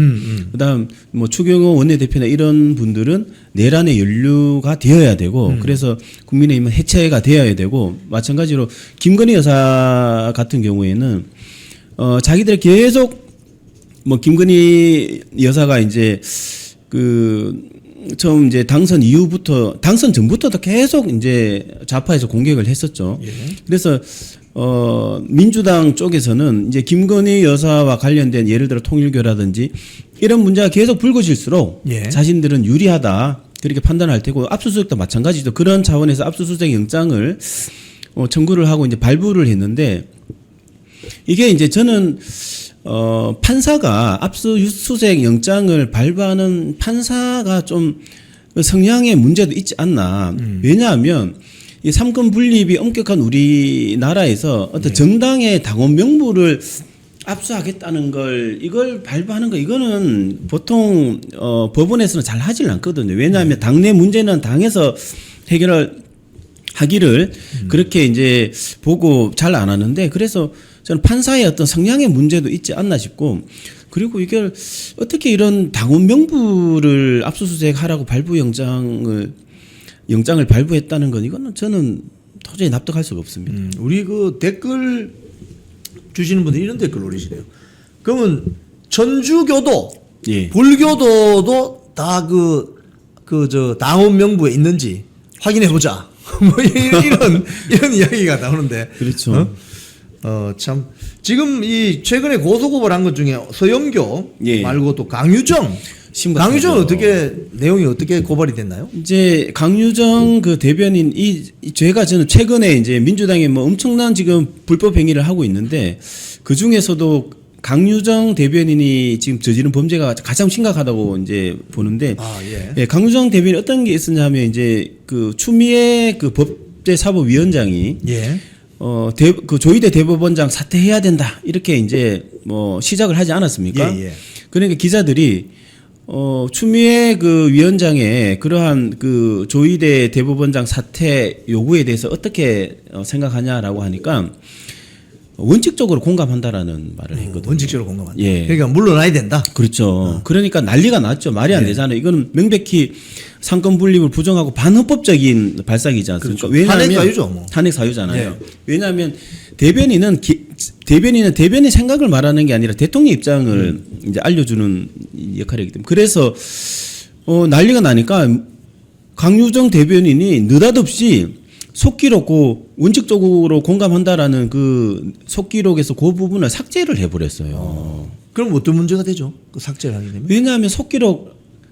그다음 뭐 추경호 원내대표나 이런 분들은 내란의 연루가 되어야 되고, 그래서 국민의힘은 해체가 되어야 되고, 마찬가지로 김건희 여사 같은 경우에는 자기들 계속 뭐 김건희 여사가 이제 그 처음 이제 당선 이후부터 당선 전부터도 계속 이제 좌파에서 공격을 했었죠. 예. 그래서 민주당 쪽에서는 이제 김건희 여사와 관련된 예를 들어 통일교라든지 이런 문제가 계속 불거질수록 예. 자신들은 유리하다 그렇게 판단할 테고 압수수색도 마찬가지죠. 그런 차원에서 압수수색 영장을 청구를 하고 이제 발부를 했는데 이게 이제 저는 판사가 압수수색 영장을 발부하는 판사가 좀 성향의 문제도 있지 않나. 왜냐하면 이 삼권 분립이 엄격한 우리나라에서 어떤 정당의 당원 명부를 압수하겠다는 걸 이걸 발부하는 거 이거는 보통 법원에서는 잘 하질 않거든요. 왜냐하면 당내 문제는 당에서 해결을 하기를 그렇게 이제 보고 잘 안 하는데 그래서 저는 판사의 어떤 성향의 문제도 있지 않나 싶고 그리고 이걸 어떻게 이런 당원 명부를 압수수색하라고 발부 영장을 발부했다는 건 이거는 저는 도저히 납득할 수가 없습니다. 우리 그 댓글 주시는 분들 이런 댓글 올리시네요. 그러면 천주교도 예. 불교도도 다 저 당원 명부에 있는지 확인해 보자. 뭐 이런 이야기가 나오는데. 그렇죠. 참 지금 이 최근에 고소고발한 것 중에 서영교 예. 말고 또 강유정 심각하죠. 강유정은 어떻게 내용이 어떻게 고발이 됐나요? 이제 강유정 그 대변인 이 죄가 저는 최근에 이제 민주당이 뭐 엄청난 지금 불법 행위를 하고 있는데 그 중에서도 강유정 대변인이 지금 저지른 범죄가 가장 심각하다고 이제 보는데 예, 강유정 대변인 어떤 게 있었냐 하면 이제 그 추미애 그 법제사법위원장이 예. 그 조희대 대법원장 사퇴해야 된다 이렇게 이제 뭐 시작을 하지 않았습니까? 예, 예. 그러니까 기자들이 추미애 그 위원장의 그러한 그 조희대 대법원장 사퇴 요구에 대해서 어떻게 생각하냐라고 하니까 원칙적으로 공감한다라는 말을 했거든요. 원칙적으로 공감한다. 예. 그러니까 물러나야 된다. 그렇죠. 그러니까 난리가 났죠. 말이 안 예. 되잖아요. 이거는 명백히 상권 분립을 부정하고 반헌법적인 발상이지 않습니까? 그렇죠. 탄핵 사유죠, 뭐. 탄핵 사유잖아요. 예. 왜냐하면 대변인은 대변인 생각을 말하는 게 아니라 대통령 입장을 이제 알려주는 역할이기 때문에 그래서 난리가 나니까 강유정 대변인이 느닷없이 속기록 그 원칙적으로 공감한다라는 그 속기록에서 그 부분을 삭제를 해버렸어요. 그럼 어떤 문제가 되죠? 그 삭제를 하게 되면? 왜냐하면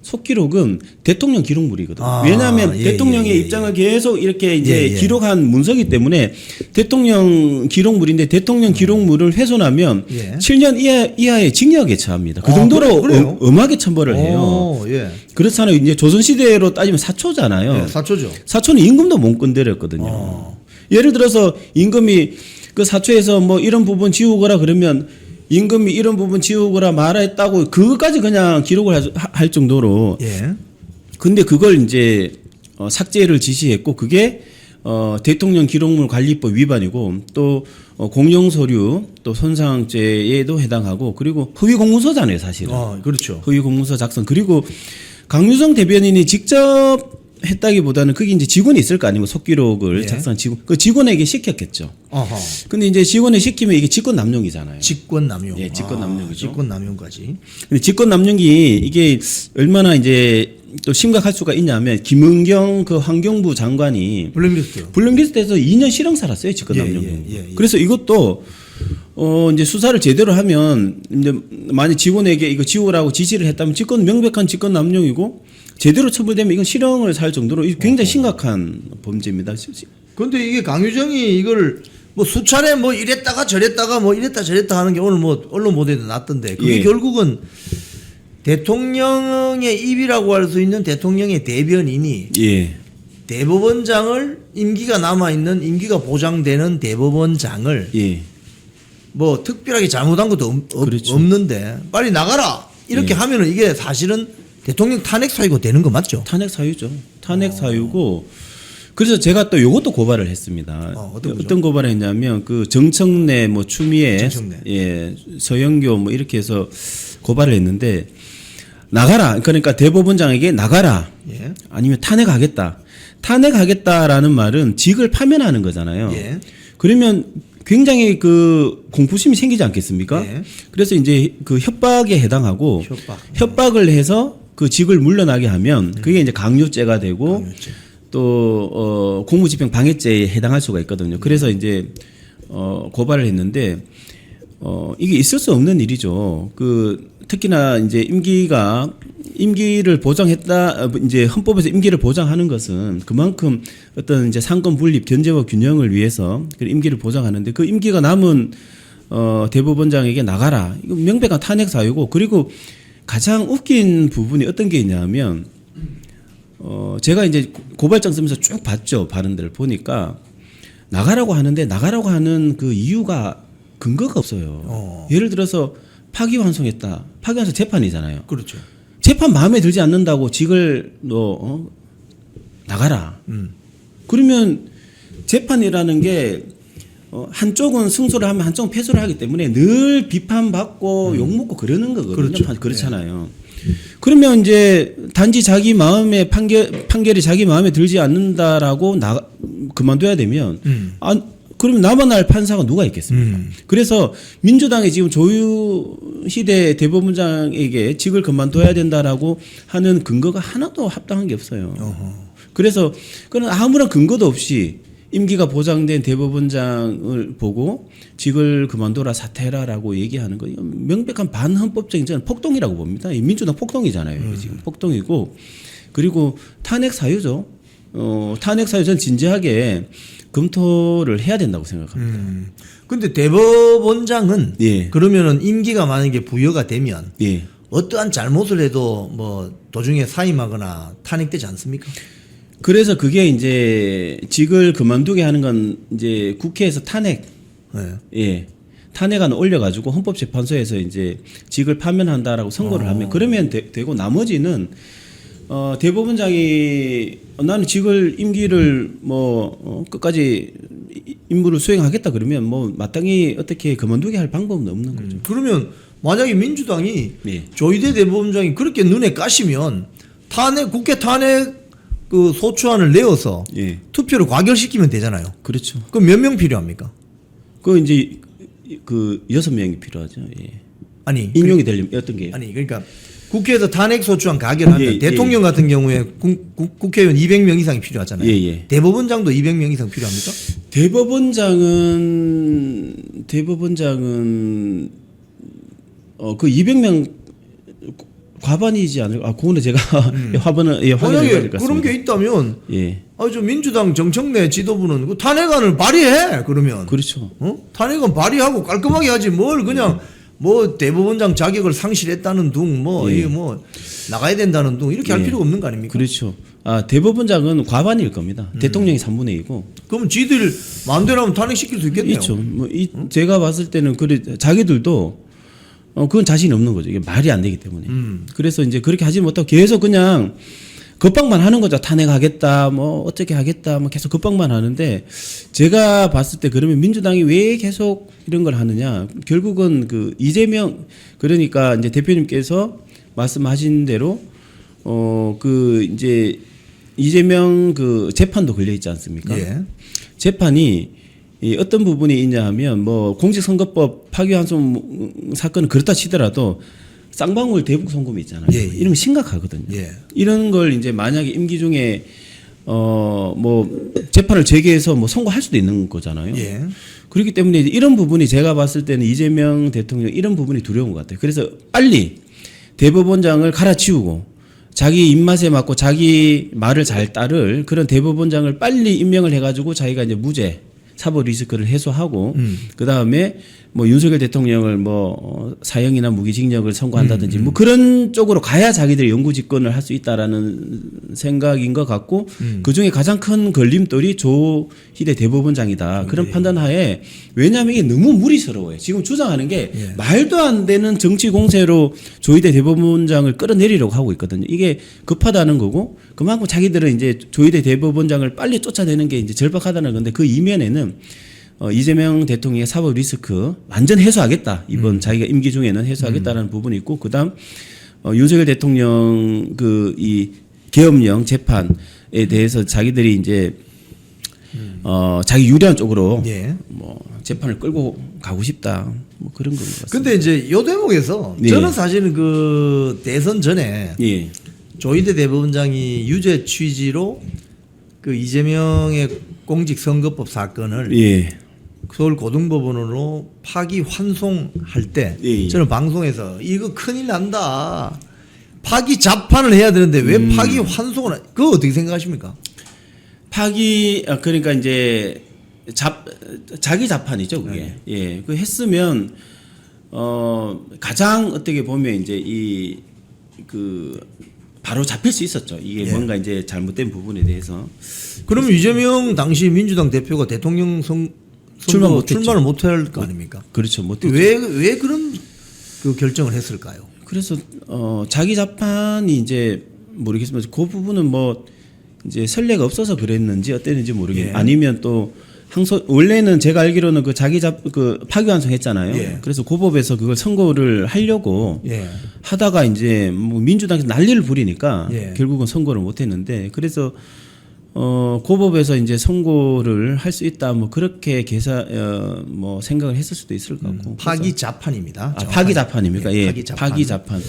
속기록은 대통령 기록물이거든요. 아, 왜냐하면 예, 대통령의 예, 예. 입장을 계속 이렇게 이제 예, 예. 기록한 문서기 때문에 대통령 기록물인데 대통령 기록물을 훼손하면 예. 7년 이하의 징역에 처합니다. 그 아, 정도로 그래요? 엄하게 처벌을 해요. 예. 그렇잖아요. 이제 조선시대로 따지면 사초잖아요. 예, 사초죠. 사초는 임금도 못 건드렸거든요. 예를 들어서 임금이 그 사초에서 뭐 이런 부분 지우거라 그러면 임금이 이런 부분 지우거라 말했다고 그것까지 그냥 기록을 할 정도로. 예. 근데 그걸 이제 삭제를 지시했고 그게 대통령 기록물 관리법 위반이고 또 공용 서류 또 손상죄에도 해당하고 그리고 허위 공문서잖아요, 사실은. 그렇죠. 허위 공문서 작성 그리고 강유성 대변인이 직접 했다기보다는 그게 이제 직원이 있을 거 아니에요. 속기록을 예. 작성한 직원. 그 직원에게 시켰겠죠. 어허. 근데 이제 직원에 시키면 이게 직권 남용이잖아요. 직권 남용. 예, 직권 남용이죠. 직권 남용까지. 근데 직권 남용이 이게 얼마나 이제 또 심각할 수가 있냐면 김은경 그 환경부 장관이 블랙리스트에서 2년 실형 살았어요. 직권 남용. 예. 그래서 이것도 이제 수사를 제대로 하면 이제 만약 직원에게 이거 지우라고 지시를 했다면 명백한 직권 남용이고 제대로 처벌되면 이건 실형을 살 정도로 굉장히 심각한 범죄입니다. 근데 이게 강유정이 이걸 뭐 수차례 뭐 이랬다가 저랬다가 뭐 이랬다 저랬다 하는 게 오늘 뭐 언론 보도에도 났던데 그게 예. 결국은 대통령의 입이라고 할 수 있는 대통령의 대변인이 예. 대법원장을 임기가 남아 있는 임기가 보장되는 대법원장을 예. 뭐 특별하게 잘못한 것도 그렇죠. 없는데 빨리 나가라 이렇게 예. 하면은 이게 사실은 대통령 탄핵 사유가 되는 거 맞죠? 탄핵 사유죠. 탄핵 사유고 그래서 제가 또 요것도 고발을 했습니다. 어떤 고발을 했냐면 그 정청래 뭐 추미애 예, 서영교 뭐 이렇게 해서 고발을 했는데 나가라. 그러니까 대법원장에게 나가라. 예. 아니면 탄핵하겠다. 탄핵하겠다라는 말은 직을 파면하는 거잖아요. 예. 그러면 굉장히 그 공포심이 생기지 않겠습니까? 예. 그래서 이제 그 협박에 해당하고 협박을 해서 그 직을 물러나게 하면 그게 이제 강요죄가 되고 또 공무집행 방해죄에 해당할 수가 있거든요. 그래서 이제 고발을 했는데 이게 있을 수 없는 일이죠. 그 특히나 이제 임기를 보장했다 이제 헌법에서 임기를 보장하는 것은 그만큼 어떤 이제 상권 분립 견제와 균형을 위해서 그 임기를 보장하는데 그 임기가 남은 대법원장에게 나가라. 이거 명백한 탄핵 사유고 그리고 가장 웃긴 부분이 어떤 게 있냐면 제가 이제 고발장 쓰면서 쭉 봤죠. 발언들을 보니까 나가라고 하는데 나가라고 하는 그 이유가 근거가 없어요. 예를 들어서 파기환송했다. 파기환송 재판이잖아요. 그렇죠. 재판 마음에 들지 않는다고 직을 너 나가라. 그러면 재판이라는 게 한쪽은 승소를 하면 한쪽은 패소를 하기 때문에 늘 비판받고 욕먹고 그러는 거거든요. 그렇죠. 그렇잖아요. 그러면 이제 단지 자기 마음에 판결이 자기 마음에 들지 않는다라고 그만둬야 되면 그러면 남아날 할 판사가 누가 있겠습니까? 그래서 민주당이 지금 조유희대 대법원장에게 직을 그만둬야 된다라고 하는 근거가 하나도 합당한 게 없어요. 그래서 그런 아무런 근거도 없이 임기가 보장된 대법원장을 보고 직을 그만둬라 사퇴해라라고 얘기하는 거 이건 명백한 반헌법적인 저는 폭동이라고 봅니다. 민주당 폭동이잖아요. 지금 폭동이고 그리고 탄핵 사유죠. 탄핵 사유 전 진지하게 검토를 해야 된다고 생각합니다. 근데 대법원장은 예. 그러면은 임기가 만약에 부여가 되면 예. 어떠한 잘못을 해도 뭐 도중에 사임하거나 탄핵되지 않습니까? 그래서 그게 이제 직을 그만두게 하는 건 이제 국회에서 탄핵, 예, 탄핵안 올려가지고 헌법재판소에서 이제 직을 파면한다라고 선고를 하면 그러면 되고 나머지는 대법원장이 나는 직을 임기를 뭐 끝까지 임무를 수행하겠다 그러면 뭐 마땅히 어떻게 그만두게 할 방법은 없는 거죠. 그러면 만약에 민주당이 예. 조희대 대법원장이 그렇게 눈에 까시면 국회 탄핵 그 소추안을 내어서 예. 투표를 과결시키면 되잖아요. 그렇죠. 그럼 몇 명 필요합니까? 그 이제 그 6명이 필요하죠. 예. 아니 인용이 되려면 어떤 게요? 아니 그러니까 국회에서 탄핵 소추안 가결하면 예, 대통령 같은 경우에 국회의원 200명 이상이 필요하잖아요. 예, 예. 대법원장도 200명 이상 필요합니까? 대법원장은 그 200명 과반이지 않을까? 그거는 제가 화분을 확인해 봐야 만약에 될 것 그런 같습니다. 게 있다면 예, 저 민주당 정청래 지도부는 그 탄핵안을 발의해 그러면 그렇죠. 탄핵안 발의하고 깔끔하게 하지 뭘 그냥 뭐 대법원장 자격을 상실했다는 둥 뭐 예. 이게 뭐 나가야 된다는 둥 이렇게 할 예. 필요가 없는 거 아닙니까? 그렇죠. 대법원장은 과반일 겁니다. 대통령이 3분의 2고. 그러면 지들 마음대로 하면 탄핵시킬 수 있겠네요. 있죠. 제가 봤을 때는 자기들도 그건 자신이 없는 거죠. 이게 말이 안 되기 때문에. 그래서 이제 그렇게 하지 못하고 계속 그냥 겁박만 하는 거죠. 탄핵하겠다, 뭐 어떻게 하겠다, 뭐 계속 겁박만 하는데 제가 봤을 때 그러면 민주당이 왜 계속 이런 걸 하느냐? 결국은 그 이재명 그러니까 이제 대표님께서 말씀하신 대로 그 이제 이재명 그 재판도 걸려 있지 않습니까? 예. 재판이 어떤 부분이 있냐 하면 뭐 공직선거법 파기환송 사건은 그렇다 치더라도 쌍방울 대북 송금이 있잖아요. 예, 예. 이런 거 심각하거든요. 예. 이런 걸 이제 만약에 임기 중에 뭐 재판을 재개해서 뭐 선고할 수도 있는 거잖아요. 예. 그렇기 때문에 이런 부분이 제가 봤을 때는 이재명 대통령 이런 부분이 두려운 것 같아요. 그래서 빨리 대법원장을 갈아치우고 자기 입맛에 맞고 자기 말을 잘 따를 그런 대법원장을 빨리 임명을 해가지고 자기가 이제 무죄 사법 리스크를 해소하고 그 다음에 뭐 윤석열 대통령을 뭐 사형이나 무기징역을 선고한다든지 뭐 그런 쪽으로 가야 자기들이 영구집권을 할 수 있다라는 생각인 것 같고 그 중에 가장 큰 걸림돌이 조희대 대법원장이다 그런 판단하에 왜냐하면 이게 너무 무리스러워요. 지금 주장하는 게 말도 안 되는 정치 공세로 조희대 대법원장을 끌어내리려고 하고 있거든요. 이게 급하다는 거고 그만큼 자기들은 이제 조희대 대법원장을 빨리 쫓아내는 게 이제 절박하다는 건데 그 이면에는 이재명 대통령의 사법 리스크 완전 해소하겠다. 이번 자기가 임기 중에는 해소하겠다라는 부분이 있고 그다음 윤석열 대통령 그 이 계엄령 재판에 대해서 자기들이 이제 자기 유리한 쪽으로 예. 뭐 재판을 끌고 가고 싶다. 뭐 그런 것 같습니다. 근데 이제 요 대목에서 예. 저는 사실은 그 대선 전에 예. 조희대 대법원장이 유죄 취지로 그 이재명의 공직선거법 사건을 예. 서울 고등법원으로 파기 환송할 때 예. 저는 방송에서 이거 큰일 난다. 파기 자판을 해야 되는데 왜 파기 환송을 그거 어떻게 생각하십니까? 파기 그러니까 이제 자기 자판이죠 그게. 예. 그 했으면 가장 어떻게 보면 이제 이 그 바로 잡힐 수 있었죠. 이게 예. 뭔가 이제 잘못된 부분에 대해서. 그러면 이재명 당시 민주당 대표가 대통령 출마 못했죠. 출마를 못할 거 아닙니까? 그렇죠. 왜 그런 그 결정을 했을까요? 그래서 자기 자판이 이제 모르겠지만 그 부분은 뭐 이제 선례가 없어서 그랬는지 어땠는지 모르겠네요. 예. 아니면 또 원래는 제가 알기로는 그 그 파기환송했잖아요. 예. 그래서 고법에서 그걸 선고를 하려고 예. 하다가 이제 뭐 민주당에서 난리를 부리니까 예. 결국은 선고를 못했는데 그래서 고법에서 이제 선고를 할 수 있다 뭐 그렇게 뭐 생각을 했을 수도 있을 것 같고 파기 자판입니다. 파기 자판입니까? 예, 파기 자판. 파기 자판.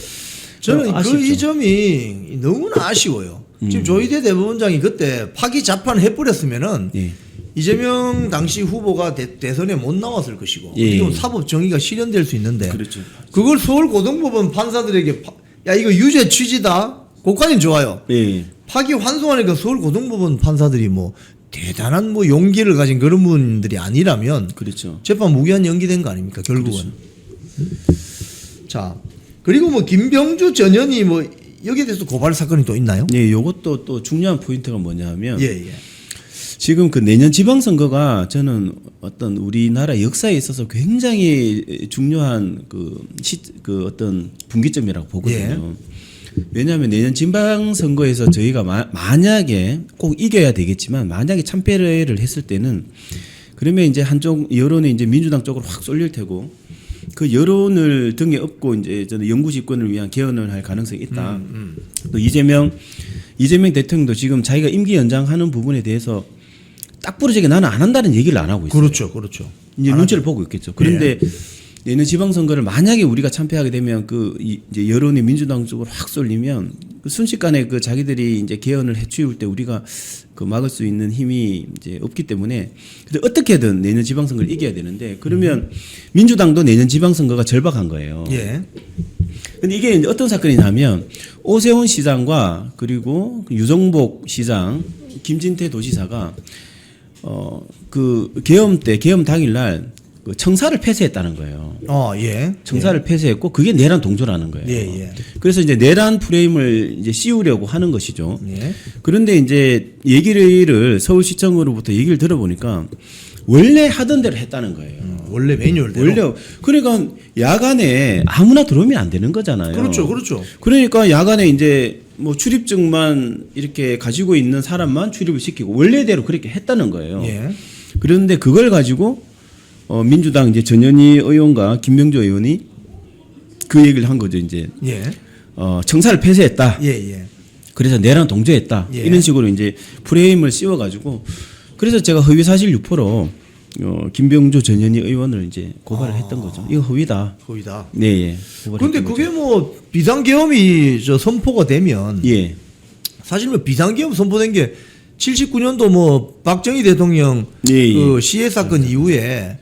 저는 아쉽죠. 그 이 점이 너무나 아쉬워요. 지금 조희대 대법원장이 그때 파기 자판 해버렸으면은 예. 이재명 당시 후보가 대선에 못 나왔을 것이고 예. 이건 사법 정의가 실현될 수 있는데 그렇죠. 그걸 서울 고등법원 판사들에게 야 이거 유죄 취지다. 그까지는 좋아요. 예. 파기 환송하니까 서울 고등법원 판사들이 뭐 대단한 뭐 용기를 가진 그런 분들이 아니라면 그렇죠. 재판 무기한 연기된 거 아닙니까 결국은. 자 그리고 뭐 김병주 전 의원이 뭐 여기에 대해서 고발 사건이 또 있나요? 네, 요것도 또 중요한 포인트가 뭐냐면 예. 지금 그 내년 지방선거가 저는 어떤 우리나라 역사에 있어서 굉장히 중요한 그 어떤 분기점이라고 보거든요. 왜냐하면 내년 지방선거에서 저희가 만약에 꼭 이겨야 되겠지만 만약에 참패를 했을 때는 그러면 이제 한쪽 여론이 이제 민주당 쪽으로 확 쏠릴 테고 그 여론을 등에 업고 이제 저는 영구 집권을 위한 개헌을 할 가능성이 있다. 또 이재명 대통령도 지금 자기가 임기 연장하는 부분에 대해서 딱 부러지게 나는 안 한다는 얘기를 안 하고 있어요. 그렇죠. 이제 눈치를 보고 있겠죠. 그런데 내년 지방선거를 만약에 우리가 참패하게 되면 이제 여론이 민주당 쪽으로 확 쏠리면 순식간에 자기들이 이제 개헌을 해치울 때 우리가 막을 수 있는 힘이 이제 없기 때문에 근데 어떻게든 내년 지방선거를 이겨야 되는데 그러면 민주당도 내년 지방선거가 절박한 거예요. 예. 근데 이게 이제 어떤 사건이냐면 오세훈 시장과 그리고 유정복 시장, 김진태 도지사가 계엄 당일날 청사를 폐쇄했다는 거예요. 예. 청사를 폐쇄했고 그게 내란 동조라는 거예요. 예. 그래서 이제 내란 프레임을 이제 씌우려고 하는 것이죠. 예. 그런데 이제 얘기를 서울시청으로부터 얘기를 들어보니까 원래 하던 대로 했다는 거예요. 원래 매뉴얼대로. 원래 그러니까 야간에 아무나 들어오면 안 되는 거잖아요. 그렇죠. 그러니까 야간에 이제 뭐 출입증만 이렇게 가지고 있는 사람만 출입을 시키고 원래대로 그렇게 했다는 거예요. 예. 그런데 그걸 가지고 민주당 이제 전현희 의원과 김병조 의원이 그 얘기를 한 거죠. 이제 예. 청사를 폐쇄했다. 예. 그래서 내란 동조했다. 예. 이런 식으로 이제 프레임을 씌워가지고 그래서 제가 허위사실 유포로 김병조 전현희 의원을 이제 고발을 했던 거죠. 이거 허위다. 거기다. 네. 근데 그게 뭐 비상계엄이 선포가 되면 예. 사실 뭐 비상계엄 선포된 게 79년도 뭐 박정희 대통령 예. 그 시해 사건 이후에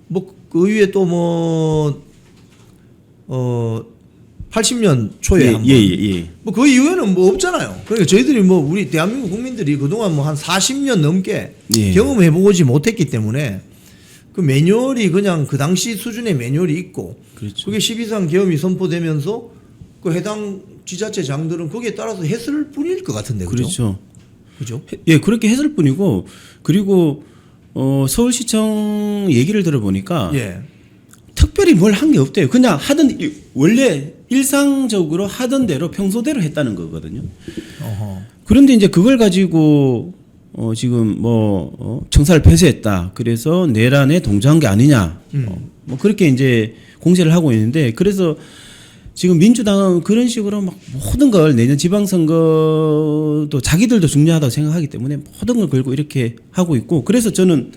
뭐 그 이후에 또 뭐 80년 초에 한 번. 예. 뭐 그 이후에는 뭐 없잖아요. 그러니까 저희들이 뭐 우리 대한민국 국민들이 그동안 뭐 한 40년 넘게 예. 경험해보지 못했기 때문에 그 매뉴얼이 그냥 그 당시 수준의 매뉴얼이 있고 그렇죠. 그게 12.3 계엄이 선포되면서 그 해당 지자체장들은 거기에 따라서 했을 뿐일 것 같은데 그죠? 그렇죠. 예, 그렇게 했을 뿐이고 그리고 서울시청 얘기를 들어보니까 예. 특별히 뭘 한 게 없대요. 그냥 원래 일상적으로 하던 대로 평소대로 했다는 거거든요. 어허. 그런데 이제 그걸 가지고 지금 청사를 폐쇄했다. 그래서 내란에 동조한 게 아니냐. 뭐 그렇게 이제 공세를 하고 있는데 그래서 지금 민주당은 그런 식으로 막 모든 걸 내년 지방선거도 자기들도 중요하다고 생각하기 때문에 모든 걸 걸고 이렇게 하고 있고 그래서 저는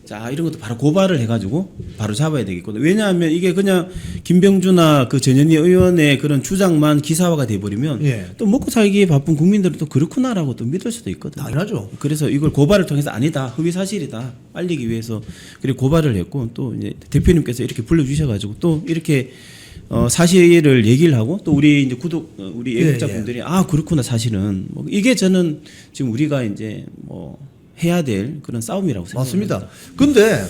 자 이런 것도 바로 고발을 해가지고 바로 잡아야 되겠거든요. 왜냐하면 이게 그냥 김병주나 그 전현희 의원의 그런 주장만 기사화가 돼버리면 예. 또 먹고 살기에 바쁜 국민들은 또 그렇구나라고 또 믿을 수도 있거든요. 당연하죠. 그래서 이걸 고발을 통해서 아니다 허위 사실이다 알리기 위해서 그리고 고발을 했고 또 이제 대표님께서 이렇게 불러주셔가지고 또 이렇게 사실을 얘기를 하고 또 우리 이제 우리 애국자분들이 아 그렇구나 사실은 뭐 이게 저는 지금 우리가 이제 뭐 해야 될 그런 싸움이라고 생각합니다. 맞습니다. 근데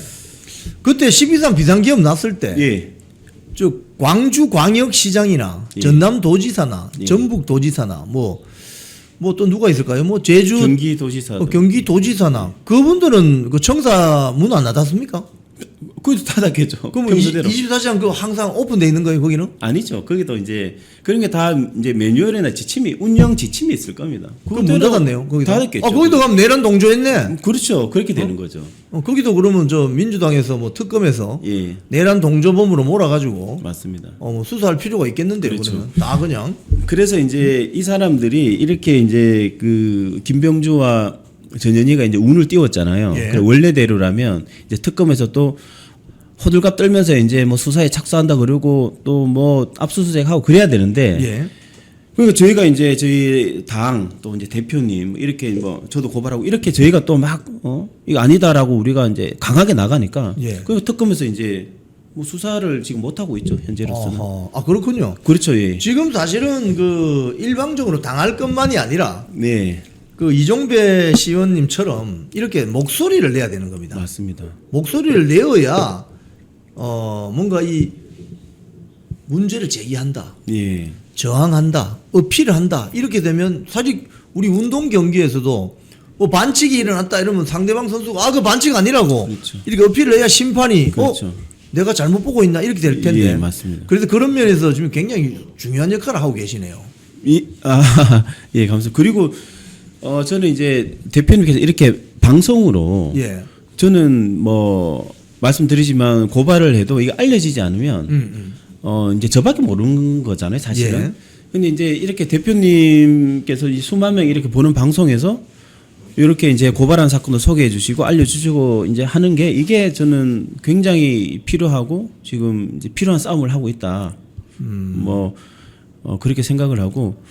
그때 12.3 비상계엄 났을 때 예. 저 광주광역시장이나 예. 전남도지사나 예. 전북도지사나 뭐 또 누가 있을까요? 뭐 제주 경기도지사 경기도지사나 그분들은 그 청사 문 안 닫았습니까? 그것도 닫았겠죠. 그럼 24시간 그 항상 오픈돼 있는 거예요, 거기는? 아니죠. 거기도 이제 그런 게 다 이제 매뉴얼이나 지침이 운영 지침이 있을 겁니다. 그건 문 닫았네요. 거기도. 닫았겠죠. 거기도 가면 내란 동조했네. 그렇죠. 그렇게 되는 거죠. 거기도 그러면 저 민주당에서 뭐 특검에서 예. 내란 동조범으로 몰아가지고 맞습니다. 뭐 수사할 필요가 있겠는데요. 그렇죠. 그러면 다 그냥. 그래서 이제 이 사람들이 이렇게 이제 그 김병주와 전현희가 이제 운을 띄웠잖아요. 예. 원래대로라면 이제 특검에서 또 호들갑 떨면서 이제 뭐 수사에 착수한다 그러고 또 뭐 압수수색하고 그래야 되는데 예. 그러니까 저희가 이제 저희 당 또 이제 대표님 이렇게 뭐 저도 고발하고 이렇게 저희가 또 막 이거 아니다라고 우리가 이제 강하게 나가니까 예. 그 특검에서 이제 뭐 수사를 지금 못 하고 있죠 현재로서는. 아 그렇군요. 그렇죠, 예. 지금 사실은 그 일방적으로 당할 것만이 아니라 네, 그 이종배 시의원님처럼 이렇게 목소리를 내야 되는 겁니다. 맞습니다. 목소리를 내어야 뭔가 이 문제를 제기한다, 예, 저항한다, 어필을 한다 이렇게 되면 사실 우리 운동 경기에서도 뭐 반칙이 일어났다 이러면 상대방 선수가 그 반칙 아니라고 그렇죠. 이렇게 어필을 해야 심판이 그렇죠. 내가 잘못 보고 있나 이렇게 될 텐데. 예, 맞습니다. 그래서 그런 면에서 지금 굉장히 중요한 역할을 하고 계시네요. 예, 감사합니다. 그리고 저는 이제 대표님께서 이렇게 방송으로 예. 저는 뭐 말씀드리지만 고발을 해도 이게 알려지지 않으면 이제 저밖에 모르는 거잖아요, 사실은. 예. 근데 이제 이렇게 대표님께서 이 수만 명 이렇게 보는 방송에서 이렇게 이제 고발한 사건도 소개해 주시고 알려주시고 이제 하는 게 이게 저는 굉장히 필요하고 지금 이제 필요한 싸움을 하고 있다. 그렇게 생각을 하고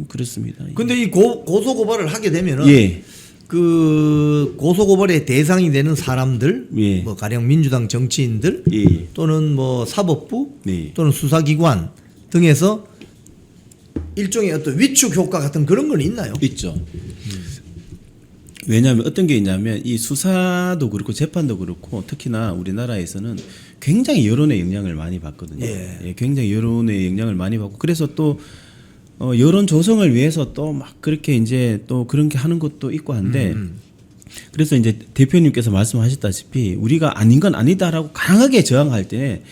그렇습니다. 근데 이 고소 고발을 하게 되면은 예. 그 고소 고발의 대상이 되는 사람들, 예. 뭐 가령 민주당 정치인들 예. 또는 뭐 사법부 네. 또는 수사기관 등에서 일종의 어떤 위축 효과 같은 그런 건 있나요? 있죠. 왜냐하면 어떤 게 있냐면 이 수사도 그렇고 재판도 그렇고 특히나 우리나라에서는 굉장히 여론의 영향을 많이 받거든요. 예. 굉장히 여론의 영향을 많이 받고 그래서 또 여론 조성을 위해서 또 막 그렇게 이제 또 그런 게 하는 것도 있고 한데 그래서 이제 대표님께서 말씀하셨다시피 우리가 아닌 건 아니다라고 강하게 저항할 때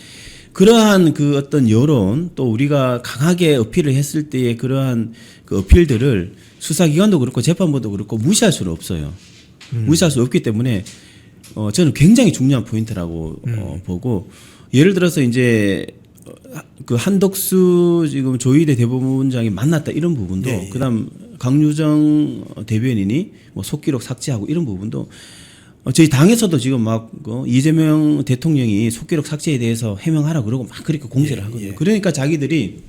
그러한 그 어떤 여론 또 우리가 강하게 어필을 했을 때의 그러한 그 어필들을 수사기관도 그렇고 재판부도 그렇고 무시할 수는 없어요. 무시할 수 없기 때문에 저는 굉장히 중요한 포인트라고 보고 예를 들어서 이제 그 한덕수 지금 조희대 대법원장이 만났다 이런 부분도 예, 예. 그다음 강유정 대변인이 뭐 속기록 삭제하고 이런 부분도 저희 당에서도 지금 막 이재명 대통령이 속기록 삭제에 대해서 해명하라 그러고 막 그렇게 공세를 하거든요. 그러니까 자기들이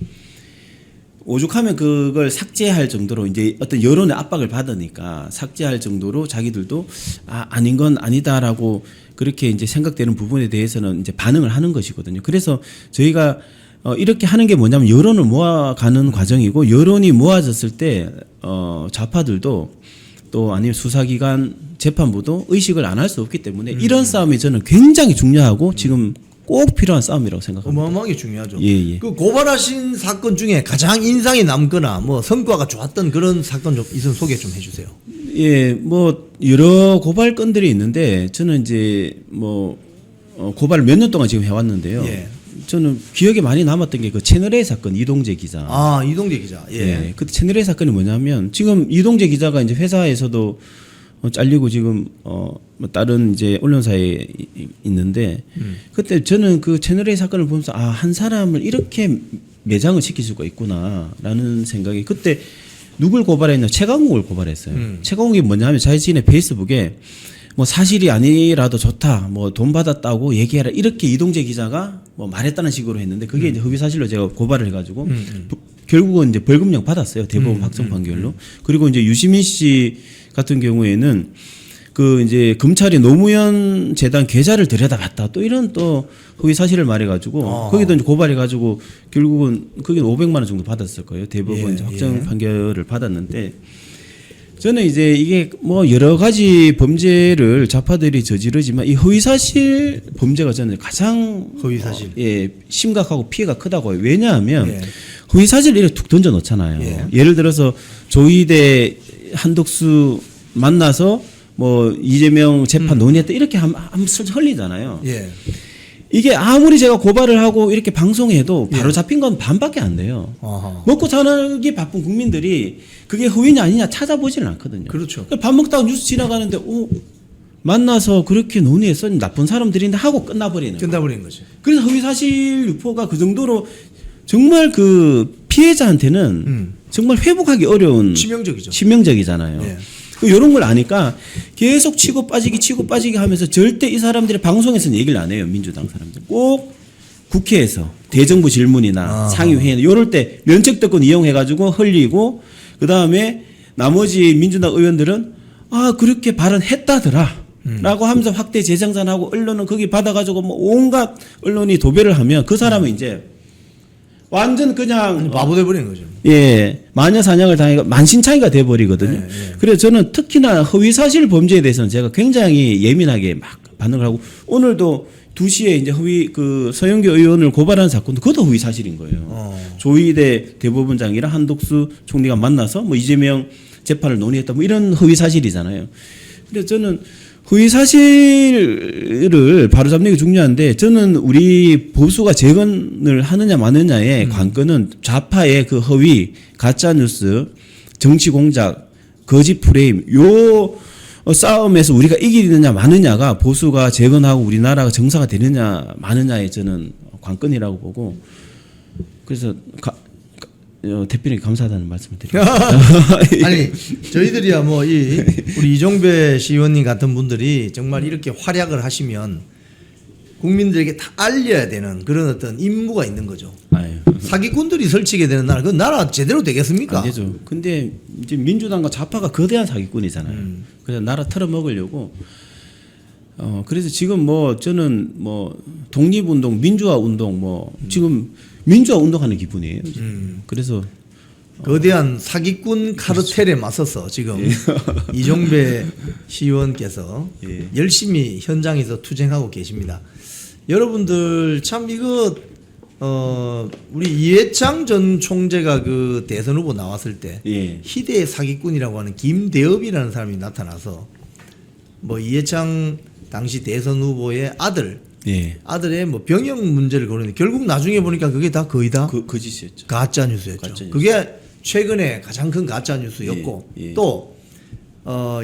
오죽하면 그걸 삭제할 정도로 이제 어떤 여론의 압박을 받으니까 삭제할 정도로 자기들도 아닌 건 아니다라고 그렇게 이제 생각되는 부분에 대해서는 이제 반응을 하는 것이거든요. 그래서 저희가 이렇게 하는 게 뭐냐면 여론을 모아가는 과정이고 여론이 모아졌을 때 좌파들도 또 아니면 수사기관 재판부도 의식을 안 할 수 없기 때문에 이런 싸움이 저는 굉장히 중요하고 지금 꼭 필요한 싸움이라고 생각합니다. 어마어마하게 중요하죠. 예. 그 고발하신 사건 중에 가장 인상이 남거나 뭐 성과가 좋았던 그런 사건 좀 있으면 소개 좀 해주세요. 예, 뭐 여러 고발 건들이 있는데 저는 이제 뭐 고발을 몇 년 동안 지금 해왔는데요. 예. 저는 기억에 많이 남았던 게 그 채널A 사건 이동재 기자. 이동재 기자. 예. 그때 채널A 사건이 뭐냐면 지금 이동재 기자가 이제 회사에서도 잘리고 지금 뭐 다른 이제 언론사에 있는데 그때 저는 그 채널A 사건을 보면서 한 사람을 이렇게 매장을 시킬 수가 있구나라는 생각이 그때 누굴 고발했냐 최강욱을 고발했어요. 최강욱이 뭐냐면 자신의 페이스북에 뭐 사실이 아니라도 좋다, 뭐 돈 받았다고 얘기해라 이렇게 이동재 기자가 뭐 말했다는 식으로 했는데 그게 이제 허위 사실로 제가 고발을 해가지고 결국은 이제 벌금형 받았어요 대법원 확정 판결로. 그리고 이제 유시민 씨 같은 경우에는 그 이제 검찰이 노무현 재단 계좌를 들여다봤다 또 이런 또 허위 사실을 말해가지고 거기도 이제 고발해가지고 결국은 거기 500만 원 정도 받았을 거예요 대법원 이제 확정 판결을 받았는데. 저는 이제 이게 뭐 여러 가지 범죄를 좌파들이 저지르지만 이 허위사실 범죄가 저는 가장 허위사실. 심각하고 피해가 크다고 해요. 왜냐하면 허위사실을 이렇게 툭 던져 놓잖아요. 예를 들어서 조희대 한덕수 만나서 뭐 이재명 재판 논의했다 이렇게 한번 슬쩍 흘리잖아요. 이게 아무리 제가 고발을 하고 이렇게 방송해도 바로 잡힌 건 반밖에 안 돼요. 먹고 사는 바쁜 국민들이 그게 허위냐 아니냐 찾아보지는 않거든요. 그렇죠. 밥 먹다가 뉴스 지나가는데 만나서 그렇게 논의했어 나쁜 사람들인데 하고 끝나버리는 거죠. 그래서 허위사실 유포가 그 정도로 정말 그 피해자한테는 정말 회복하기 어려운 치명적이잖아요. 이런 걸 아니까 계속 치고 빠지기 하면서 절대 이 사람들이 방송에서는 얘기를 안 해요. 민주당 사람들. 꼭 국회에서 대정부 질문이나 상임회의 이럴 때 면책특권 이용해가지고 흘리고 그다음에 나머지 민주당 의원들은 그렇게 발언했다더라 라고 하면서 확대 재생산하고 언론은 거기 받아가지고 뭐 온갖 언론이 도배를 하면 그 사람은 이제 완전 그냥 바보 돼버리는 거죠. 마녀 사냥을 당해가 만신창이가 돼버리거든요. 그래서 저는 특히나 허위사실 범죄에 대해서는 제가 굉장히 예민하게 막 반응을 하고 오늘도 2시에 이제 서영교 의원을 고발한 사건도 그것도 허위사실인 거예요. 조희대 대법원장이랑 한덕수 총리가 만나서 뭐 이재명 재판을 논의했다 뭐 이런 허위사실이잖아요. 근데 저는 허위사실을 바로잡는 게 중요한데 저는 우리 보수가 재건을 하느냐 마느냐의 관건은 좌파의 그 허위, 가짜뉴스, 정치공작, 거짓 프레임 요 싸움에서 우리가 이기느냐 마느냐가 보수가 재건하고 우리나라가 정상화 되느냐 마느냐의 저는 관건이라고 보고 그래서 대표님 감사하다는 말씀을 드립니다. 아니 저희들이야 뭐 우리 이종배 시의원님 같은 분들이 정말 이렇게 활약을 하시면 국민들에게 다 알려야 되는 그런 어떤 임무가 있는 거죠. 아유. 사기꾼들이 설치게 되는 나라, 그 나라 제대로 되겠습니까? 안 되죠. 근데 이제 민주당과 좌파가 거대한 사기꾼이잖아요. 그래서 나라 털어먹으려고. 그래서 지금 뭐 저는 뭐 독립운동, 민주화 운동 뭐 지금 민주화 운동하는 기분이에요. 그래서 거대한 사기꾼 카르텔에 맞서서 지금 이종배 시의원께서 예. 열심히 현장에서 투쟁하고 계십니다. 여러분들 참 이거 우리 이해창 전 총재가 그 대선 후보 나왔을 때 예. 희대의 사기꾼이라고 하는 김대업이라는 사람이 나타나서 뭐 이해창 당시 대선 후보의 예. 아들의 뭐 병역 문제를 거론했는데 결국 나중에 보니까 그게 다 거의 다 거짓이었죠. 가짜 뉴스였죠. 가짜 뉴스. 그게 최근에 가장 큰 가짜 뉴스였고 예, 예. 또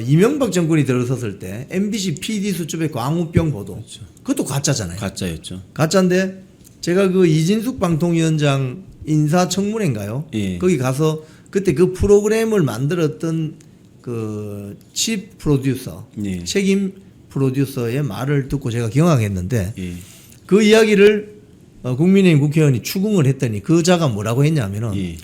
이명박 정권이 들어섰을 때 MBC PD 수첩의 광우병 보도 그렇죠. 그것도 가짜잖아요. 가짜였죠. 가짜인데 제가 그 이진숙 방통위원장 인사청문회인가요? 예. 거기 가서 그때 그 프로그램을 만들었던 그 칩 프로듀서 예. 책임 프로듀서의 말을 듣고 제가 경악했는데 예. 그 이야기를 국민의힘 국회의원이 추궁을 했더니 그 자가 뭐라고 했냐면은 예.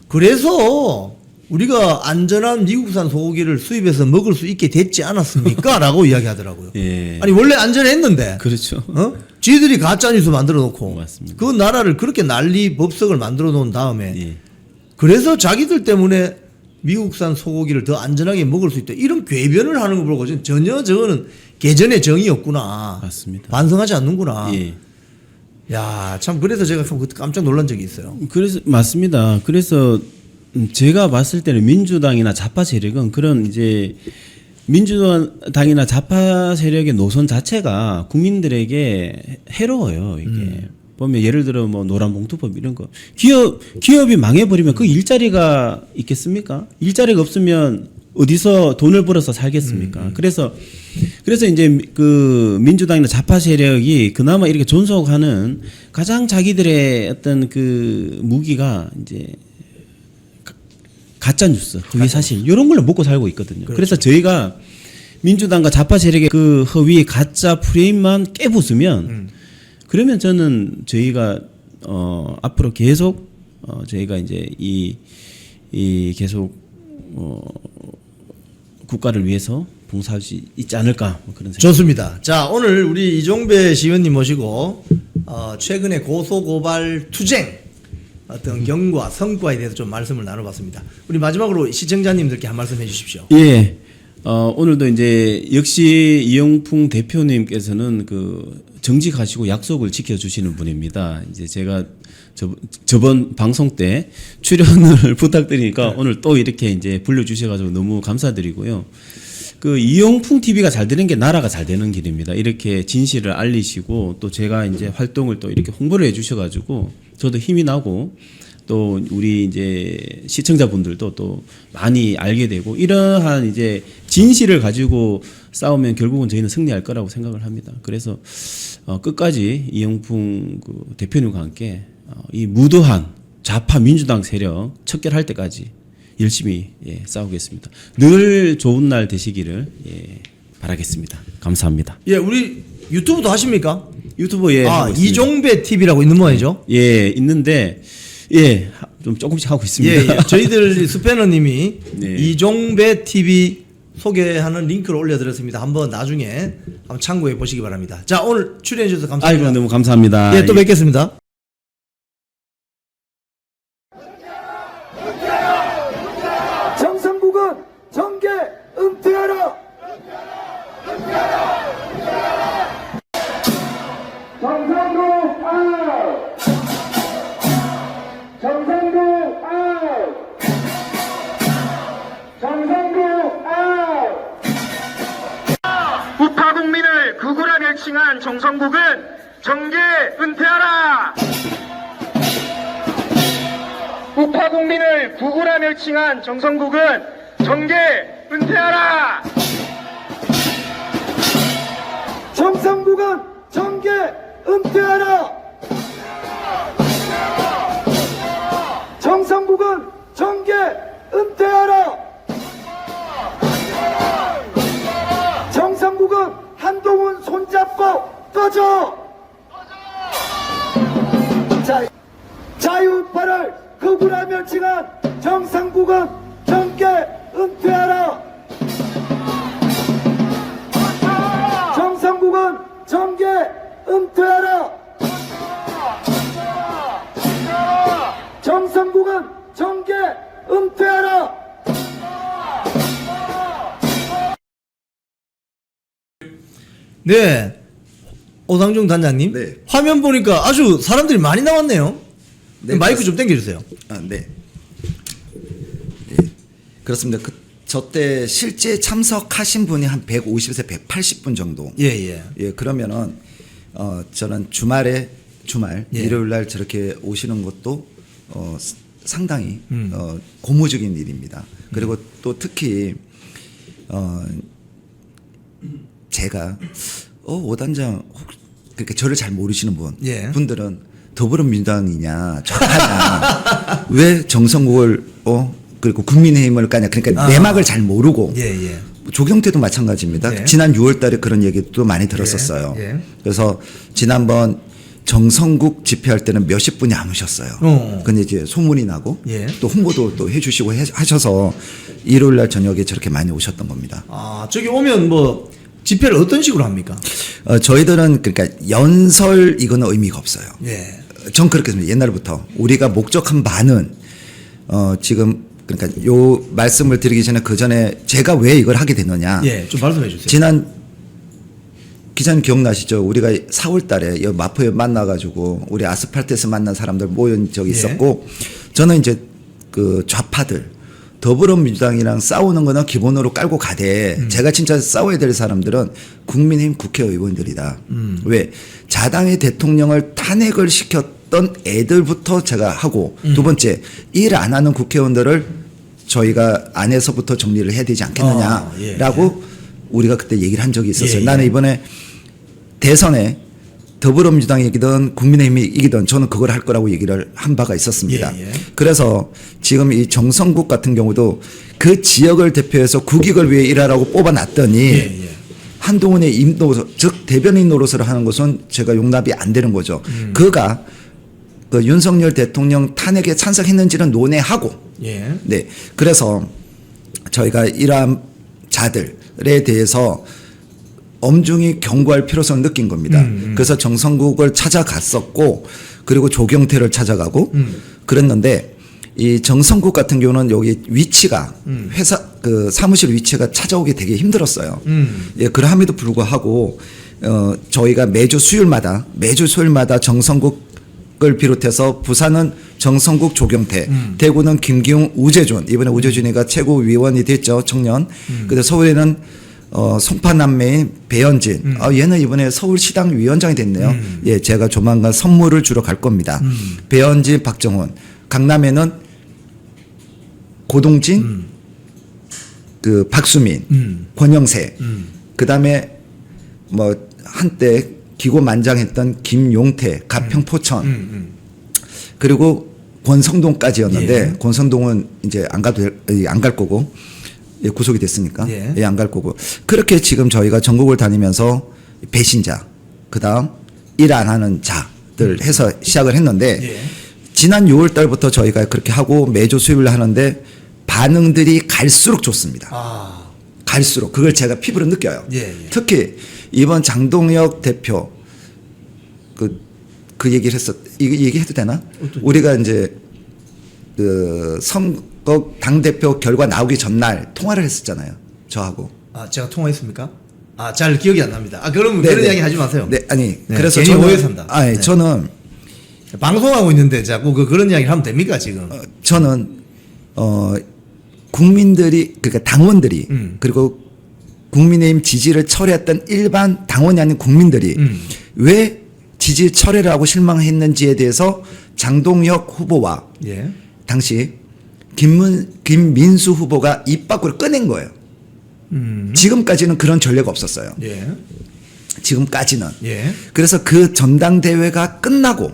그래서 우리가 안전한 미국산 소고기를 수입해서 먹을 수 있게 됐지 않았습니까? 라고 이야기하더라고요. 예. 아니 원래 안전했는데 그렇죠. 쥐들이 가짜뉴스 만들어 놓고 맞습니다. 그 나라를 그렇게 난리 법석을 만들어 놓은 다음에 예. 그래서 자기들 때문에 미국산 소고기를 더 안전하게 먹을 수 있다. 이런 궤변을 하는 거 보고 전혀 저거는 개전의 정의였구나. 맞습니다. 반성하지 않는구나. 예. 야, 참 그래서 제가 그때 깜짝 놀란 적이 있어요. 그래서 맞습니다. 그래서 제가 봤을 때는 민주당이나 좌파 세력은 그런 이제 민주당이나 좌파 세력의 노선 자체가 국민들에게 해로워요. 이게 보면 예를 들어 뭐 노란봉투법 이런 거 기업이 망해버리면 그 일자리가 있겠습니까? 일자리가 없으면 어디서 돈을 벌어서 살겠습니까? 그래서 이제 그 민주당이나 좌파 세력이 그나마 이렇게 존속하는 가장 자기들의 어떤 그 무기가 이제 가짜 뉴스, 허위 사실 이런 걸로 먹고 살고 있거든요. 그렇죠. 그래서 저희가 민주당과 좌파 세력의 그 허위 가짜 프레임만 깨부수면 그러면 저는 저희가 앞으로 계속 저희가 이제 이 계속 국가를 위해서 봉사할 수 있지 않을까 뭐 그런 생각. 좋습니다. 자, 오늘 우리 이종배 시의원님 모시고 최근에 고소고발 투쟁 어떤 경과 성과에 대해서 좀 말씀을 나눠봤습니다. 우리 마지막으로 시청자님들께 한 말씀 해주십시오. 예. 오늘도 이제 역시 이영풍 대표님께서는 그 정직하시고 약속을 지켜주시는 분입니다. 이제 제가 저번 방송 때 출연을 부탁드리니까 오늘 또 이렇게 이제 불러주셔가지고 너무 감사드리고요. 그 이영풍 TV가 잘 되는 게 나라가 잘 되는 길입니다. 이렇게 진실을 알리시고 또 제가 이제 활동을 또 이렇게 홍보를 해주셔가지고 저도 힘이 나고 또 우리 이제 시청자분들도 또 많이 알게 되고 이러한 이제 진실을 가지고 싸우면 결국은 저희는 승리할 거라고 생각을 합니다. 그래서 끝까지 이영풍 그 대표님과 함께 이 무도한 좌파 민주당 세력 척결할 때까지 열심히 싸우겠습니다. 늘 좋은 날 되시기를 바라겠습니다. 감사합니다. 예, 우리 유튜브도 하십니까? 유튜브 하고 있습니다. 이종배 TV라고 있는 모양이죠? 예, 있는데 좀 조금씩 하고 있습니다. 예, 저희들 스패너님이 네. 이종배 TV 소개하는 링크를 올려드렸습니다. 한번 나중에 한번 참고해 보시기 바랍니다. 자, 오늘 출연해 주셔서 감사합니다. 아이고 너무 감사합니다. 예, 또 뵙겠습니다. 정성국은 정계 은퇴하라! 정성국 아웃! 정성국 아웃! 정성국 아웃! 우파 국민을 극우라 멸칭한 정성국은 정계 은퇴하라! 우파 국민을 극우라 멸칭한 정성국은 정계 은퇴하라! 정성국은 정계 은퇴하라! 정성국은 꺼져! 자유우파를 극우라 멸칭한 정상국은 정계 은퇴하라! 정상국은 정계 은퇴하라! 정상국은 정계 은퇴하라! 네. 오상중 단장님. 네. 화면 보니까 아주 사람들이 많이 나왔네요. 네, 마이크 좀 당겨주세요. 네. 예, 그렇습니다. 저때 실제 참석하신 분이 한 150에서 180분 정도. 예, 예. 예, 그러면은 저는 주말 예. 일요일 날 저렇게 오시는 것도 상당히 고무적인 일입니다. 그리고 또 특히 제가 오 단장 그렇게 저를 잘 모르시는 예. 분들은 더불어민주당이냐 좌파냐 왜 정성국을 그리고 국민의힘을 까냐 그러니까 내막을 잘 모르고 예, 예. 조경태도 마찬가지입니다. 예. 지난 6월달에 그런 얘기도 많이 들었었어요. 예, 예. 그래서 지난번 정성국 집회할 때는 몇십 분이 안 오셨어요. 근데 이제 소문이 나고 예. 또 홍보도 또 해주시고 하셔서 일요일날 저녁에 저렇게 많이 오셨던 겁니다. 아, 저기 오면 뭐 집회를 어떤 식으로 합니까? 저희들은 그러니까 연설 이거는 의미가 없어요. 예. 전 그렇게 생각해요. 옛날부터 우리가 목적한 바는 지금 그러니까 요 말씀을 드리기 전에 그 전에 제가 왜 이걸 하게 됐느냐. 예, 좀 말씀해 주세요. 지난 기자님 기억나시죠? 우리가 4월 달에 여기 마포에 만나가지고 우리 아스팔트에서 만난 사람들 모인 적이 예. 있었고 저는 이제 그 좌파들 더불어민주당이랑 싸우는 거는 기본으로 깔고 가되 제가 진짜 싸워야 될 사람들은 국민의힘 국회의원들이다. 왜? 자당의 대통령을 탄핵을 시켰던 애들부터 제가 하고 두 번째 일 안 하는 국회의원들을 저희가 안에서부터 정리를 해야 되지 않겠느냐라고 우리가 그때 얘기를 한 적이 있었어요. 예, 예. 나는 이번에 대선에 더불어민주당이 이기든 국민의힘이 이기든 저는 그걸 할 거라고 얘기를 한 바가 있었습니다. 예, 예. 그래서 지금 이 정성국 같은 경우도 그 지역을 대표해서 국익을 위해 일하라고 뽑아놨더니 예, 예. 한동훈의 임노 즉 대변인 노릇을 하는 것은 제가 용납이 안 되는 거죠. 그가 그 윤석열 대통령 탄핵에 찬성했는지는 논의하고 예. 네. 그래서 저희가 이러한 자들에 대해서 엄중히 경고할 필요성을 느낀 겁니다. 그래서 정성국을 찾아갔었고 그리고 조경태를 찾아가고 그랬는데 이 정성국 같은 경우는 여기 위치가 회사 그 사무실 위치가 찾아오기 되게 힘들었어요. 예, 그럼에도 불구하고 저희가 매주 수요일마다 정성국을 비롯해서 부산은 정성국 조경태, 대구는 김기웅 우재준, 이번에 우재준이가 최고위원이 됐죠, 청년. 근데 서울에는 송파남매인 배현진, 얘는 이번에 서울시당 위원장이 됐네요. 예, 제가 조만간 선물을 주러 갈 겁니다. 배현진, 박정훈, 강남에는 고동진, 그 박수민, 권영세, 그 다음에 뭐 한때 기고만장했던 김용태, 가평포천, 그리고 권성동까지였는데 예. 권성동은 이제 안 갈 거고 예, 구속이 됐으니까 예. 안 갈 거고 그렇게 지금 저희가 전국을 다니면서 배신자 그다음 일 안 하는 자들 해서 시작을 했는데 예. 지난 6월 달부터 저희가 그렇게 하고 매주 수요일 하는데 반응들이 갈수록 좋습니다. 아. 갈수록 그걸 제가 피부로 느껴요. 예, 예. 특히 이번 장동혁 대표 그 얘기를 이거 얘기해도 되나? 우리가 이제 그 선거 당 대표 결과 나오기 전날 통화를 했었잖아요. 저하고. 아, 제가 통화했습니까? 아, 잘 기억이 안 납니다. 아, 그럼 네, 그런 네. 이야기 하지 마세요. 네, 아니 네, 그래서 괜히 오해 산다. 아니 네. 저는 방송하고 있는데 자꾸 그런 이야기를 하면 됩니까, 지금? 저는 국민들이 그러니까 당원들이 그리고 국민의힘 지지를 철회했던 일반 당원이 아닌 국민들이 왜 지지 철회를 하고 실망했는지에 대해서 장동혁 후보와 예. 당시 김민수 후보가 입 밖으로 꺼낸 거예요. 지금까지는 그런 전례가 없었어요. 예. 지금까지는. 예. 그래서 그 전당대회가 끝나고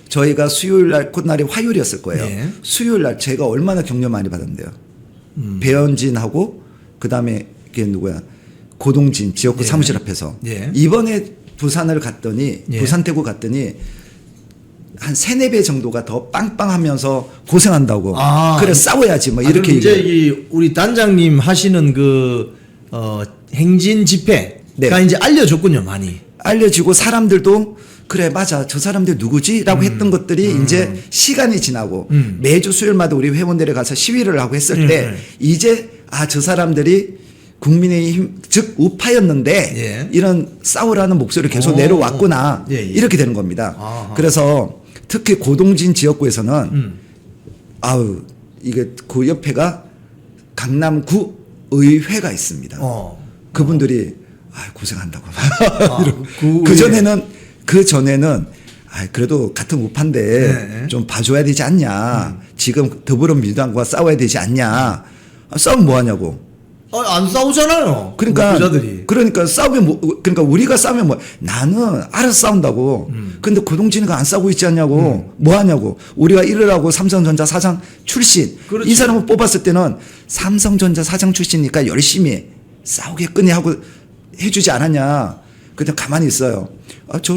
저희가 수요일 날 그날이 화요일이었을 거예요. 예. 수요일 날 제가 얼마나 격려 많이 받았는데요. 배현진하고 그다음에 그게 누구야? 고동진 지역구 예. 사무실 앞에서 예. 이번에 부산을 갔더니 예. 부산 대구 갔더니 한 3-4배 정도가 더 빵빵하면서 고생한다고. 그래 싸워야지 뭐 이렇게 그럼 이제 얘기해요. 이 우리 단장님 하시는 그 행진 집회가 네. 이제 알려줬군요 많이. 알려지고 사람들도 그래 맞아 저 사람들 누구지라고 했던 것들이 이제 시간이 지나고 매주 수요일마다 우리 회원들에 가서 시위를 하고 했을 때 이제 저 사람들이 국민의힘 즉 우파였는데 예. 이런 싸우라는 목소리를 계속 오. 내려왔구나 예, 예. 이렇게 되는 겁니다. 아하. 그래서 특히 고동진 지역구에서는 아우 이게 그 옆에가 강남구 의회가 있습니다. 그분들이 고생한다고. 그 전에는 그래도 같은 우파인데 네. 좀 봐줘야 되지 않냐. 지금 더불어민주당과 싸워야 되지 않냐. 싸우면 뭐 하냐고. 안 싸우잖아요. 그러니까 부자들이. 그러니까 싸우면 그러니까 우리가 싸우면 뭐 나는 알아서 싸운다고. 근데 고동진이가 안 싸우고 있지 않냐고. 뭐 하냐고. 우리가 이러라고 삼성전자 사장 출신. 그렇지. 이 사람을 뽑았을 때는 삼성전자 사장 출신이니까 열심히 싸우겠거니 하고 해주지 않았냐. 그냥 가만히 있어요.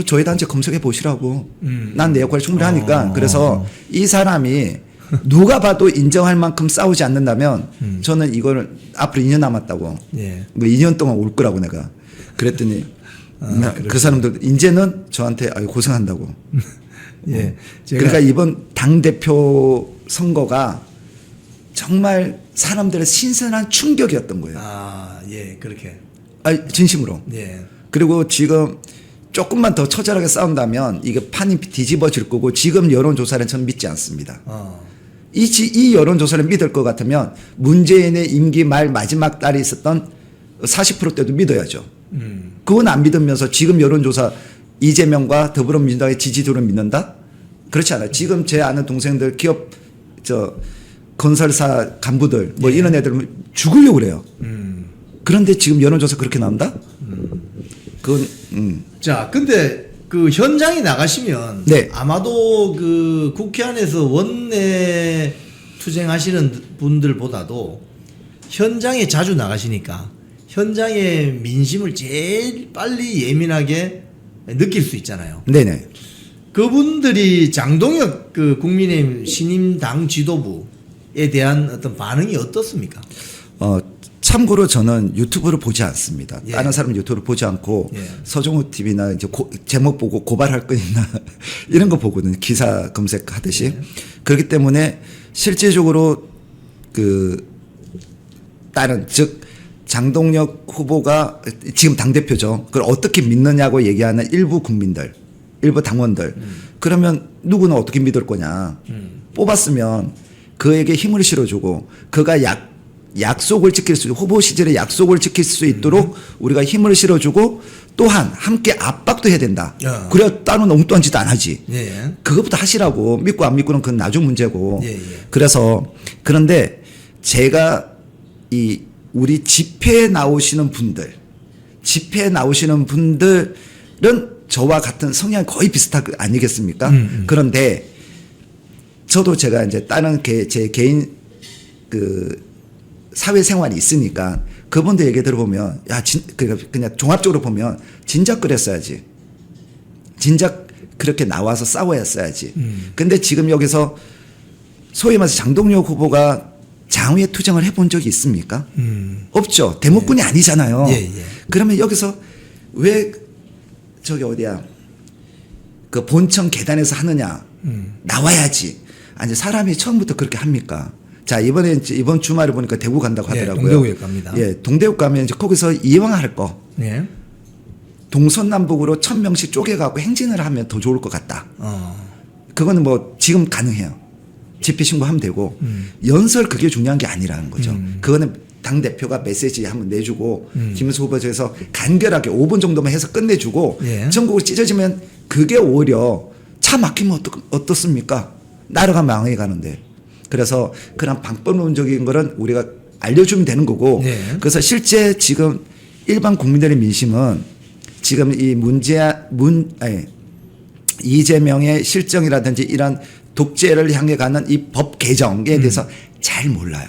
저희 단체 검색해 보시라고. 난 내 역할 충분히 하니까. 그래서 이 사람이 누가 봐도 인정할 만큼 싸우지 않는다면 저는 이거를 앞으로 2년 남았다고. 예. 뭐 2년 동안 올 거라고 내가. 그랬더니 그 사람들 이제는 저한테 고생한다고. 예. 그러니까 이번 당대표 선거가 정말 사람들의 신선한 충격이었던 거예요. 예, 그렇게. 진심으로. 예. 그리고 지금 조금만 더 처절하게 싸운다면 이게 판이 뒤집어질 거고 지금 여론조사는 저는 믿지 않습니다. 이 여론조사를 믿을 것 같으면 문재인의 임기 말 마지막 달에 있었던 40%대도 믿어야죠. 그건 안 믿으면서 지금 여론조사 이재명과 더불어민주당의 지지도를 믿는다? 그렇지 않아요. 지금 제 아는 동생들 기업 건설사 간부들 뭐 이런 애들 죽으려고 그래요. 그런데 지금 여론조사 그렇게 나온다? 그건 자, 근데 그 현장에 나가시면 네. 아마도 그 국회 안에서 원내 투쟁하시는 분들보다도 현장에 자주 나가시니까 현장의 민심을 제일 빨리 예민하게 느낄 수 있잖아요. 네네. 그분들이 장동혁 그 국민의힘 신임 당 지도부에 대한 어떤 반응이 어떻습니까? 참고로 저는 유튜브를 보지 않습니다. 예. 다른 사람 유튜브를 보지 않고 예. 서정우 TV나 이제 제목 보고 고발할 거 있나 이런 거 보거든요. 기사 검색하듯이. 예. 그렇기 때문에 실질적으로 다른 즉 장동혁 후보가 지금 당대표죠. 그걸 어떻게 믿느냐고 얘기하는 일부 국민들, 일부 당원들. 그러면 누구는 어떻게 믿을 거냐. 뽑았으면 그에게 힘을 실어주고 그가 약속을 지킬 수, 후보 시절에 약속을 지킬 수 있도록 우리가 힘을 실어주고 또한 함께 압박도 해야 된다. 야. 그래야 다른 엉뚱한 짓 안 하지. 예. 그것부터 하시라고. 믿고 안 믿고는 그건 나중 문제고. 예, 예. 그래서 그런데 제가 우리 집회에 나오시는 분들은 저와 같은 성향이 거의 비슷한 거 아니겠습니까? 그런데 저도 제가 이제 다른 제 개인 사회생활이 있으니까 그분들 얘기 들어보면 그냥 종합적으로 보면 진작 그랬어야지. 진작 그렇게 나와서 싸워야지. 근데 지금 여기서 소위 말해서 장동혁 후보가 장외 투쟁을 해본 적이 있습니까? 없죠. 대목군이 아니잖아요. 예, 예. 그러면 여기서 왜 그 본청 계단에서 하느냐? 나와야지. 아니 사람이 처음부터 그렇게 합니까? 자 이번 주말에 보니까 대구 간다고 하더라고요. 동대구에 갑니다. 예, 동대구 가면 이제 거기서 이왕 할 거 예. 동서남북으로 1000명씩 쪼개갖고 행진을 하면 더 좋을 것 같다. 그거는 뭐 지금 가능해요. 집회 신고하면 되고 연설 그게 중요한 게 아니라는 거죠. 그거는 당 대표가 메시지 한번 내주고 김문수 후보에서 간결하게 5분 정도만 해서 끝내주고 예. 전국으로 찢어지면 그게 오히려 차 막히면 어떻습니까? 나라가 망해가는데. 그래서 그런 방법론적인 거는 우리가 알려주면 되는 거고. 네. 그래서 실제 지금 일반 국민들의 민심은 지금 이 이재명의 실정이라든지 이런 독재를 향해 가는 이 법 개정에 대해서 잘 몰라요.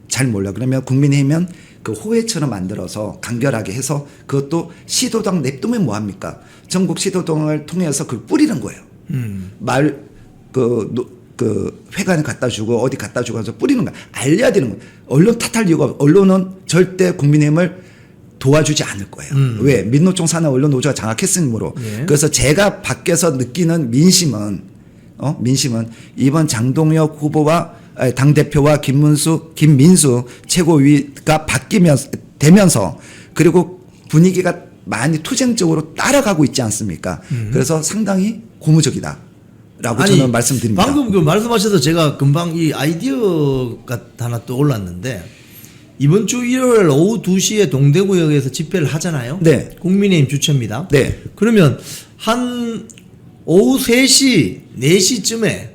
잘 몰라. 그러면 국민의힘은 그 호회처럼 만들어서 간결하게 해서 그것도 시도당 냅두면 뭐합니까? 전국 시도당을 통해서 그걸 뿌리는 거예요. 그 회관에 갖다 주고 어디 갖다 주고 해서 뿌리는 거야. 알려야 되는 거야. 언론 탓할 이유가 없어. 언론은 절대 국민의힘을 도와주지 않을 거예요. 왜? 민노총 산하 언론 노조가 장악했으므로. 예. 그래서 제가 밖에서 느끼는 민심은 이번 장동혁 후보와 당 대표와 김민수 최고위가 되면서 그리고 분위기가 많이 투쟁적으로 따라가고 있지 않습니까? 그래서 상당히 고무적이다라고 저는 말씀드립니다. 방금 그 말씀하셔서 제가 금방 이 아이디어가 하나 또 올랐는데 이번 주 일요일 오후 2시에 동대구역에서 집회를 하잖아요. 네. 국민의힘 주최입니다. 네. 그러면 한 오후 3시, 4시쯤에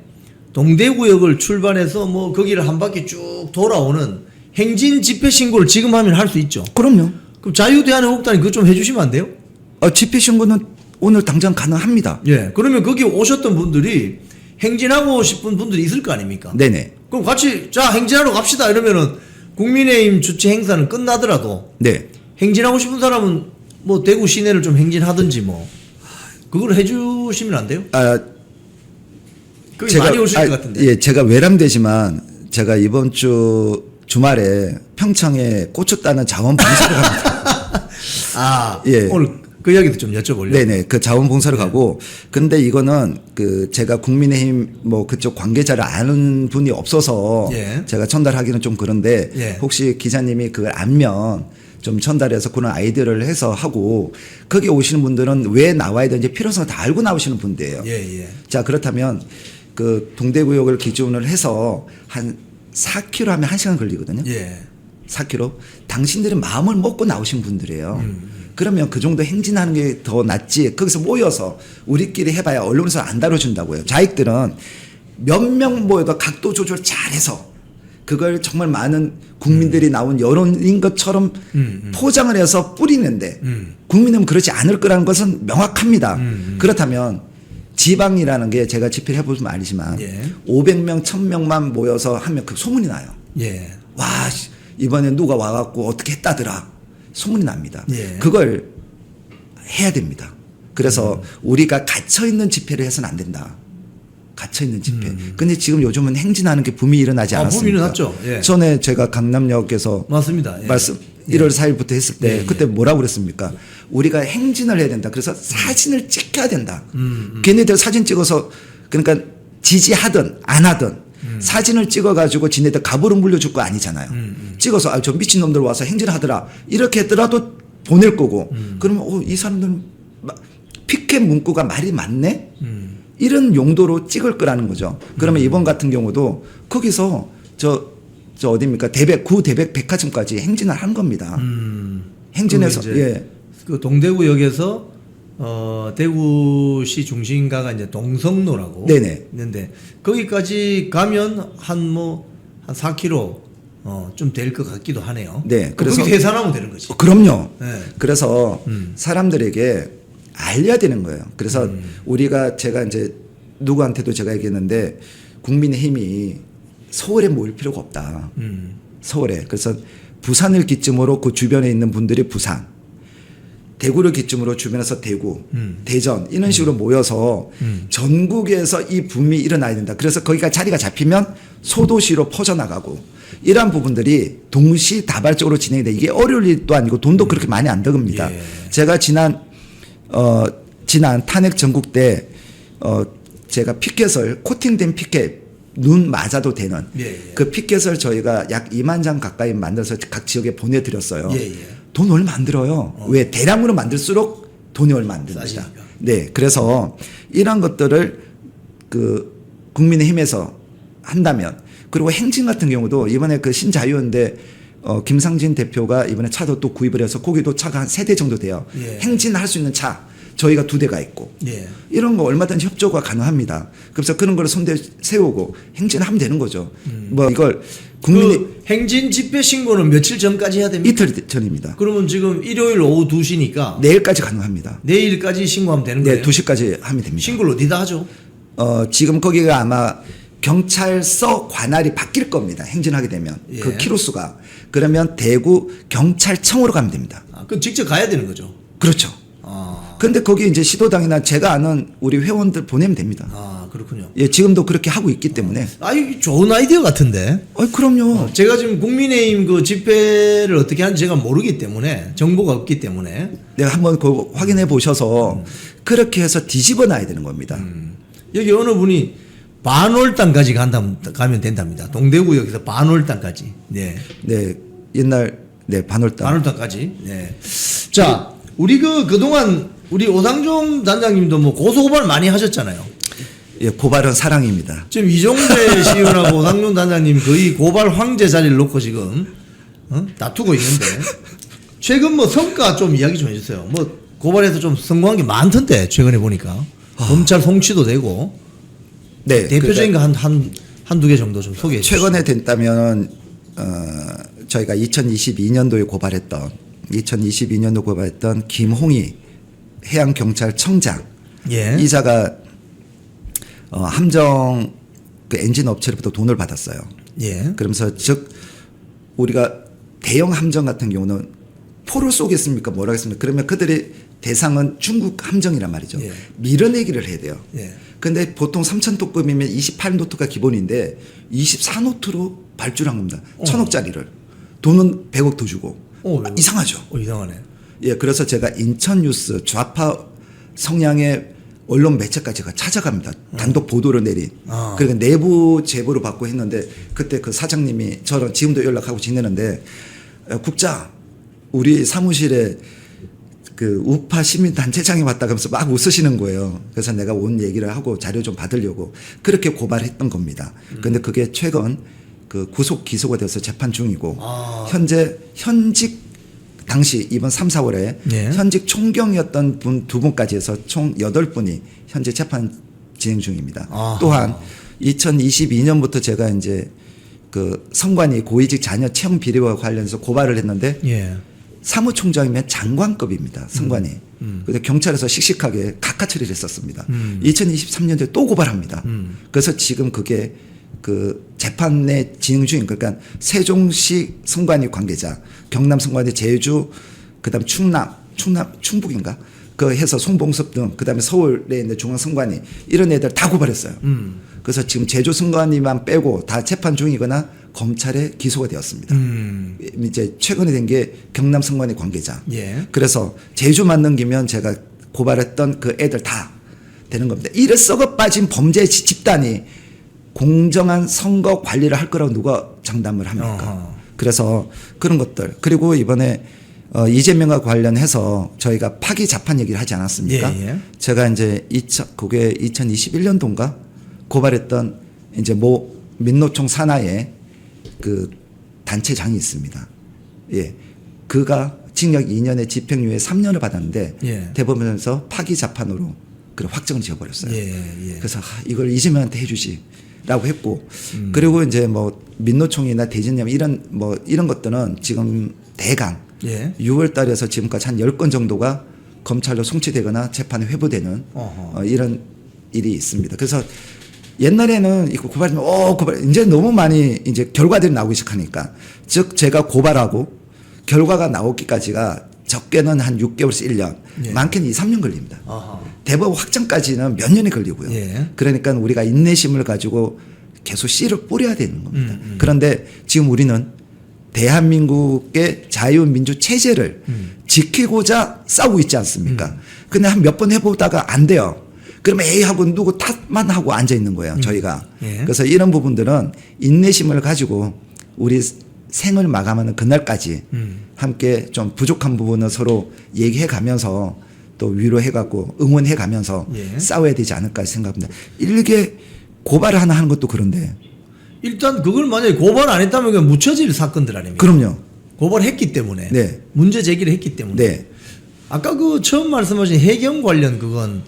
동대구역을 출발해서 뭐 거기를 한 바퀴 쭉 돌아오는 행진 집회 신고를 지금 하면 할 수 있죠. 그럼요. 그럼 자유대한민국당이 그거 좀 해주시면 안 돼요? 집회 신고는 오늘 당장 가능합니다. 예. 그러면 거기 오셨던 분들이 행진하고 싶은 분들이 있을 거 아닙니까? 네네. 그럼 같이 자 행진하러 갑시다 이러면은 국민의힘 주최 행사는 끝나더라도 네. 행진하고 싶은 사람은 뭐 대구 시내를 좀 행진하든지 뭐 그걸 해주시면 안 돼요? 그게 많이 오실 것 같은데. 예, 제가 외람되지만 제가 이번 주 주말에 평창에 고추 따는 자원봉사를 갑니다. 예. 오늘 그 이야기도 좀 여쭤보려고. 네네. 그 자원봉사를 가고, 근데 이거는 그 제가 국민의힘 뭐 그쪽 관계자를 아는 분이 없어서 예. 제가 전달하기는 좀 그런데 예. 혹시 기자님이 그걸 알면 좀 전달해서 그런 아이디어를 해서 하고 거기 오시는 분들은 왜 나와야 되는지 필요성을 다 알고 나오시는 분들이에요. 예. 자, 그렇다면 그 동대구역을 기준으로 해서 한 4km 하면 1시간 걸리거든요. 예. 4km. 당신들은 마음을 먹고 나오신 분들이에요. 그러면 그 정도 행진하는 게 더 낫지. 거기서 모여서 우리끼리 해봐야 언론에서 안 다뤄준다고요. 자익들은 몇 명 모여도 각도 조절 잘해서 그걸 정말 많은 국민들이 나온 여론인 것처럼 포장을 해서 뿌리는데 국민은 그렇지 않을 거라는 것은 명확합니다. 그렇다면 지방이라는 게 제가 집회를 해보면 알지만 예. 500명, 1000명만 모여서 하면 그 소문이 나요. 예. 와, 이번에 누가 와갖고 어떻게 했다더라. 소문이 납니다. 예. 그걸 해야 됩니다. 그래서 우리가 갇혀있는 집회를 해서는 안 된다. 갇혀있는 집회. 근데 지금 요즘은 행진하는 게 붐이 일어나지 않았습니까? 붐이 일어났죠. 예. 전에 제가 강남역에서 맞습니다. 예. 말씀 1월 4일부터 했을 때 예, 그때 뭐라고 그랬습니까? 우리가 행진을 해야 된다. 그래서 사진을 찍혀야 된다. 걔네들 사진 찍어서 그러니까 지지하든 안 하든 사진을 찍어가지고 지네들 갑으로 물려줄 거 아니잖아요. 찍어서 저 미친놈들 와서 행진하더라. 이렇게 했더라도 보낼 거고 그러면 이 사람들은 피켓 문구가 말이 많네? 이런 용도로 찍을 거라는 거죠. 그러면 이번 같은 경우도 거기서 저 어디입니까? 구 대백 백화점까지 행진을 한 겁니다. 행진해서 예. 그 동대구역에서 대구시 중심가가 이제 동성로라고 네네. 있는데 거기까지 가면 한 4km 좀 될 것 같기도 하네요. 네. 그래서 거기 계산하면 되는 거지. 그럼요. 네. 그래서 사람들에게 알려야 되는 거예요. 그래서 우리가 제가 이제 누구한테도 제가 얘기했는데 국민의힘이 서울에 모일 필요가 없다. 서울에. 그래서 부산을 기점으로 그 주변에 있는 분들이 부산, 대구를 기점으로 주변에서 대구, 대전 이런 식으로 모여서 전국에서 이 붐이 일어나야 된다. 그래서 거기가 자리가 잡히면 소도시로 퍼져나가고 이러한 부분들이 동시다발적으로 진행이 돼. 이게 어려울 일도 아니고 돈도 그렇게 많이 안 들어갑니다. 예. 제가 지난 탄핵 전국 때 제가 피켓을 코팅된 피켓 눈 맞아도 되는 그 피켓을 저희가 약 2만 장 가까이 만들어서 각 지역에 보내드렸어요. 돈 얼마 안 들어요. 왜? 대량으로 만들수록 돈이 얼마 안 듭니다. 싸지니까. 네. 그래서 이런 것들을 그 국민의힘에서 한다면 그리고 행진 같은 경우도 이번에 그 신자유연대 김상진 대표가 이번에 차도 또 구입을 해서 거기도 차가 한 3대 정도 돼요. 예. 행진할 수 있는 차 저희가 2대가 있고 예. 이런 거 얼마든지 협조가 가능합니다. 그래서 그런 거를 손대 세우고 행진하면 되는 거죠. 뭐 이걸 국민이 그 행진 집회 신고는 며칠 전까지 해야 됩니까? 이틀 전입니다. 그러면 지금 일요일 오후 2시니까 내일까지 가능합니다. 내일까지 신고하면 되는 네, 거예요? 2시까지 하면 됩니다. 신고를 어디다 하죠? 지금 거기가 아마 경찰서 관할이 바뀔 겁니다. 행진하게 되면 예. 그 키로수가 그러면 대구 경찰청으로 가면 됩니다. 아, 그럼 직접 가야 되는 거죠. 그렇죠. 아, 그런데 거기 이제 시도당이나 제가 아는 우리 회원들 보내면 됩니다. 아 그렇군요. 예, 지금도 그렇게 하고 있기 때문에. 아이 좋은 아이디어 같은데. 그럼요. 제가 지금 국민의힘 그 집회를 어떻게 하는지 제가 모르기 때문에 정보가 없기 때문에 내가 한번 그거 확인해 보셔서 그렇게 해서 뒤집어 놔야 되는 겁니다. 여기 어느 분이 반월당까지 가면 된답니다. 동대구역에서 반월당까지. 네. 네, 옛날 반월당. 반월당까지. 네. 자, 우리 그동안 우리 오상종 단장님도 뭐 고소고발 많이 하셨잖아요. 예, 고발은 사랑입니다. 지금 이종배 시의원하고 오상종 단장님 거의 고발 황제 자리를 놓고 지금 다투고 있는데 최근 뭐 성과 좀 이야기 좀 해주세요. 뭐 고발해서 좀 성공한 게 많던데 최근에 보니까 검찰 송치도 되고 네, 대표적인 거 한두 개 정도 좀 소개해 주시죠. 최근에 됐다면 저희가 2022년도에 고발했던 김홍희 해양경찰청장 예. 이자가 함정 그 엔진 업체로부터 돈을 받았어요. 예. 그러면서 즉 우리가 대형 함정 같은 경우는 포를 쏘겠습니까? 뭐라 하겠습니까? 그러면 그들의 대상은 중국 함정이란 말이죠. 예. 밀어내기를 해야 돼요. 예. 근데 보통 3,000톤급이면 28노트가 기본인데 24노트로 발주한 겁니다. 1,000억짜리를. 돈은 100억 더 주고. 왜요? 이상하죠. 이상하네. 예, 그래서 제가 인천뉴스 좌파 성향의 언론 매체까지 제가 찾아갑니다. 단독 보도를 내린. 아. 그러니까 내부 제보를 받고 했는데 그때 그 사장님이 저랑 지금도 연락하고 지내는데 국장 우리 사무실에 그 우파 시민단체장이 왔다 그러면서 막 웃으시는 거예요. 그래서 내가 온 얘기를 하고 자료 좀 받으려고 그렇게 고발했던 겁니다. 그런데 그게 최근 그 구속 기소가 돼서 재판 중이고 현재 현직 당시 이번 3, 4월에 예. 현직 총경이었던 분 2분까지 해서 총 8분이 현재 재판 진행 중입니다. 아하. 또한 2022년부터 제가 이제 그 선관위 고위직 자녀 채용 비리와 관련해서 고발을 했는데 예. 사무총장이면 장관급입니다. 선관위. 근데 경찰에서 씩씩하게 각하 처리를 했었습니다. 2023년도에 또 고발합니다. 그래서 지금 그게 그 재판에 진행 중인 그러니까 세종시 선관위 관계자, 경남 선관위 제주, 그다음 충북인가? 그 해서 송봉섭 등 그다음에 서울에 있는 중앙 선관위 이런 애들 다 고발했어요. 그래서 지금 제주 선관위만 빼고 다 재판 중이거나 검찰에 기소가 되었습니다. 이제 최근에 된 게 경남 선관위 관계자. 예. 그래서 제주만 넘기면 제가 고발했던 그 애들 다 되는 겁니다. 이래 썩어 빠진 범죄 집단이 공정한 선거 관리를 할 거라고 누가 장담을 합니까? 그래서 그런 것들 그리고 이번에 이재명과 관련해서 저희가 파기 자판 얘기를 하지 않았습니까? 예, 예. 제가 이제 그게 2021년도인가 고발했던 이제 모 민노총 산하에 그 단체장이 있습니다. 예, 그가 징역 2년에 집행유예 3년을 받았는데 예. 대법원에서 파기 자판으로 그 확정을 지어버렸어요. 예. 그래서 이걸 이재명한테 해주지라고 했고 그리고 이제 뭐 민노총이나 대진령 이런 것들은 지금 대강 예. 6월달에서 지금까지 한 10건 정도가 검찰로 송치되거나 재판에 회부되는 이런 일이 있습니다. 그래서 옛날에는 이거 고발하면 고발 이제 너무 많이 이제 결과들이 나오기 시작하니까 즉 제가 고발하고 결과가 나오기까지가 적게는 한 6개월에서 1년, 예. 많게는 2, 3년 걸립니다. 아하. 대법 확정까지는 몇 년이 걸리고요. 예. 그러니까 우리가 인내심을 가지고 계속 씨를 뿌려야 되는 겁니다. 그런데 지금 우리는 대한민국의 자유민주 체제를 지키고자 싸우고 있지 않습니까? 근데 한 몇 번 해보다가 안 돼요. 그러면 A하고 누구 탓만 하고 앉아 있는 거예요, 저희가. 예. 그래서 이런 부분들은 인내심을 가지고 우리 생을 마감하는 그날까지 함께 좀 부족한 부분을 서로 얘기해 가면서 또 위로해 갖고 응원해 가면서 예. 싸워야 되지 않을까 생각합니다. 일개 고발을 하나 하는 것도 그런데. 일단 그걸 만약에 고발 안 했다면 그냥 묻혀질 사건들 아닙니까? 그럼요. 고발했기 때문에 네. 문제 제기를 했기 때문에 네. 아까 그 처음 말씀하신 해경 관련 그건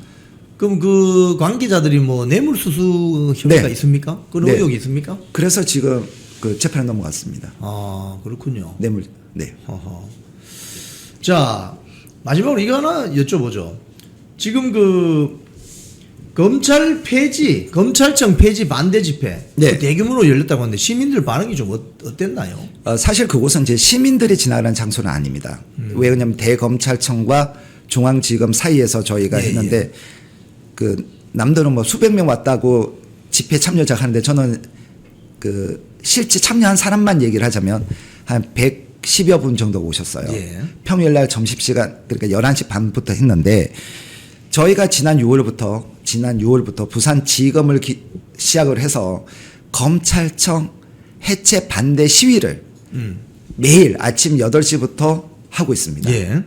그럼 그 관계자들이 뭐 뇌물수수 혐의가 네. 있습니까? 그런 네. 의혹이 있습니까? 그래서 지금 그 재판에 넘어갔습니다. 아 그렇군요. 뇌물. 네. 어허. 자 마지막으로 이거 하나 여쭤보죠. 지금 그 검찰 폐지, 검찰청 폐지 반대 집회 네. 대규모로 열렸다고 하는데 시민들 반응이 좀 어땠나요? 사실 그곳은 이제 시민들이 지나가는 장소는 아닙니다. 왜냐하면 대검찰청과 중앙지검 사이에서 저희가 예, 했는데 그 남들은 뭐 수백 명 왔다고 집회 참여자 하는데 저는 그 실제 참여한 사람만 얘기를 하자면 한 110여 분 정도 오셨어요. 예. 평일날 점심시간 그러니까 11시 반부터 했는데 저희가 지난 6월부터 부산지검을 시작을 해서 검찰청 해체 반대 시위를 매일 아침 8시부터 하고 있습니다. 예.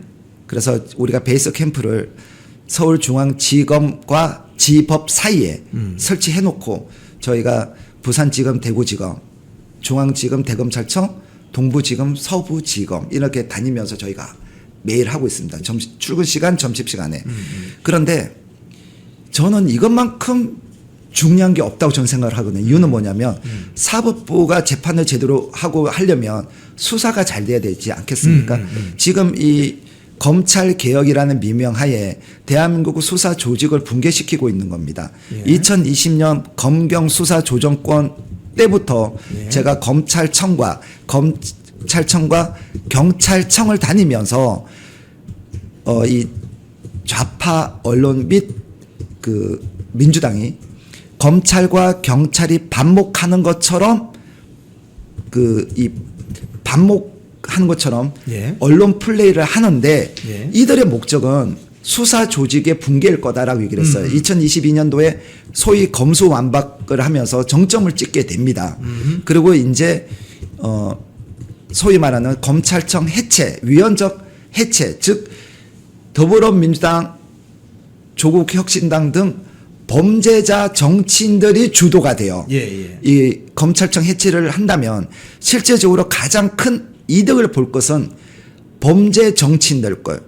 그래서 우리가 베이스 캠프를 서울중앙지검과 지법 사이에 설치해놓고 저희가 부산지검, 대구지검, 중앙지검, 대검찰청, 동부지검, 서부지검 이렇게 다니면서 저희가 매일 하고 있습니다. 출근 시간, 점심 시간에. 그런데 저는 이것만큼 중요한 게 없다고 저는 생각을 하거든요. 이유는 뭐냐면 사법부가 재판을 제대로 하고 하려면 수사가 잘 돼야 되지 않겠습니까? 지금 이 검찰 개혁이라는 미명하에 대한민국 수사 조직을 붕괴시키고 있는 겁니다. 예. 2020년 검경 수사 조정권 때부터 예. 제가 검찰청과 경찰청을 다니면서 이 좌파 언론 및 그 민주당이 검찰과 경찰이 반목하는 것처럼 이 반목하는 것처럼 예. 언론 플레이를 하는데 예. 이들의 목적은 수사 조직의 붕괴일 거다라고 얘기를 했어요. 2022년도에 소위 검수완박을 하면서 정점을 찍게 됩니다. 그리고 이제 소위 말하는 검찰청 해체, 위헌적 해체, 즉 더불어민주당, 조국혁신당 등 범죄자 정치인들이 주도가 돼요. 예. 이 검찰청 해체를 한다면 실제적으로 가장 큰 이득을 볼 것은 범죄 정치인들 걸,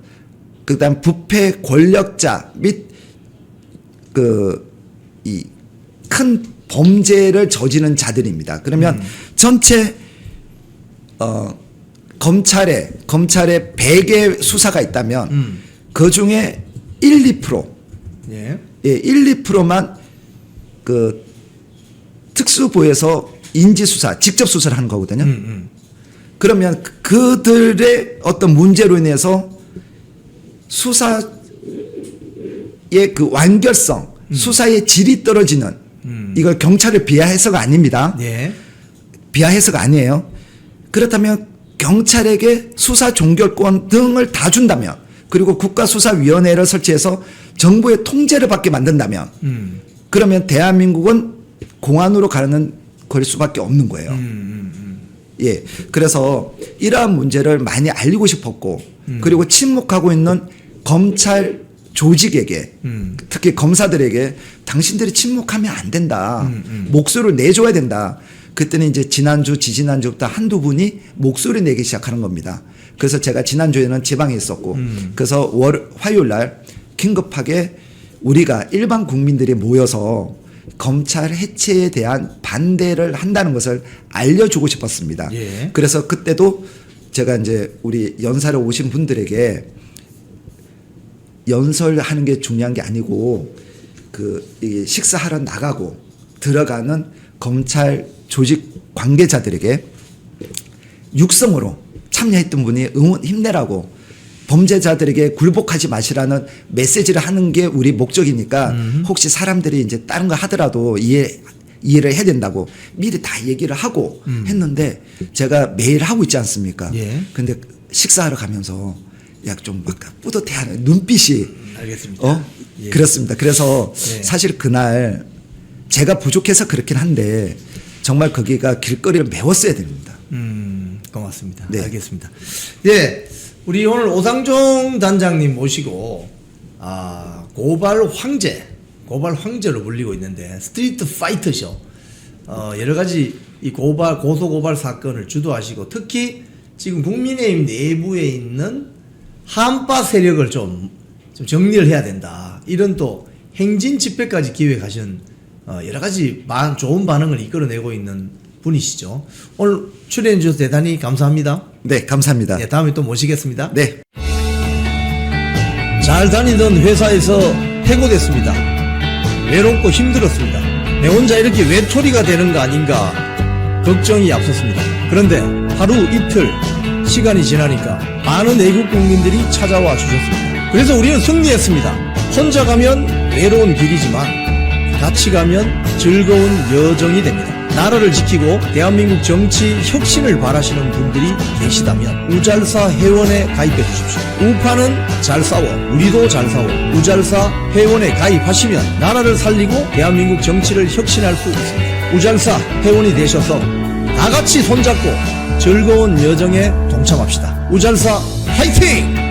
그다음 부패 권력자 및 이 큰 범죄를 저지른 자들입니다. 그러면 전체 검찰에 100의 수사가 있다면 그 중에 1~2% 예. 1~2%만 그 특수부에서 인지수사, 직접 수사를 하는 거거든요. 그러면 그들의 어떤 문제로 인해서 수사의 그 완결성, 수사의 질이 떨어지는 이걸 경찰을 비하해서가 아닙니다. 예. 비하해서가 아니에요. 그렇다면 경찰에게 수사 종결권 등을 다 준다면 그리고 국가수사위원회를 설치해서 정부의 통제를 받게 만든다면 그러면 대한민국은 공안으로 가는 걸 수밖에 없는 거예요. 예. 그래서 이러한 문제를 많이 알리고 싶었고 그리고 침묵하고 있는 검찰 조직에게 특히 검사들에게 당신들이 침묵하면 안 된다. 목소리를 내줘야 된다. 그때는 이제 지난주, 지지난주부터 한두 분이 목소리 내기 시작하는 겁니다. 그래서 제가 지난주에는 지방에 있었고 그래서 화요일 날 긴급하게 우리가 일반 국민들이 모여서 검찰 해체에 대한 반대를 한다는 것을 알려주고 싶었습니다. 예. 그래서 그때도 제가 이제 우리 연사를 오신 분들에게 연설하는 게 중요한 게 아니고 이 식사하러 나가고 들어가는 검찰 조직 관계자들에게 육성으로 참여했던 분이 응원 힘내라고 범죄자들에게 굴복하지 마시라는 메시지를 하는 게 우리 목적이니까 혹시 사람들이 이제 다른 거 하더라도 이해를 해야 된다고 미리 다 얘기를 하고 했는데 제가 매일 하고 있지 않습니까? 예. 근데 식사하러 가면서 약 좀 막 뿌듯해하는 눈빛이 알겠습니다. 예. 그렇습니다. 그래서 예. 사실 그날 제가 부족해서 그렇긴 한데 정말 거기가 길거리를 메웠어야 됩니다. 고맙습니다. 네. 알겠습니다. 예, 우리 오늘 오상종 단장님 모시고 고발 황제로 불리고 있는데 스트리트 파이터쇼 여러 가지 이 고소 고발 사건을 주도하시고 특히 지금 국민의힘 내부에 있는 한파 세력을 좀 정리를 해야 된다. 이런 또 행진 집회까지 기획하신 여러 가지 좋은 반응을 이끌어내고 있는 분이시죠. 오늘 출연해 주셔서 대단히 감사합니다. 네, 감사합니다. 네, 다음에 또 모시겠습니다. 네. 잘 다니던 회사에서 해고됐습니다. 외롭고 힘들었습니다. 내 혼자 이렇게 외톨이가 되는 거 아닌가 걱정이 앞섰습니다. 그런데 하루 이틀 시간이 지나니까 많은 애국 국민들이 찾아와 주셨습니다. 그래서 우리는 승리했습니다. 혼자 가면 외로운 길이지만 같이 가면 즐거운 여정이 됩니다. 나라를 지키고 대한민국 정치 혁신을 바라시는 분들이 계시다면 우잘사 회원에 가입해 주십시오. 우파는 잘 싸워, 우리도 잘 싸워. 우잘사 회원에 가입하시면 나라를 살리고 대한민국 정치를 혁신할 수 있습니다. 우잘사 회원이 되셔서 다 같이 손잡고 즐거운 여정에 동참합시다. 우잘사 화이팅!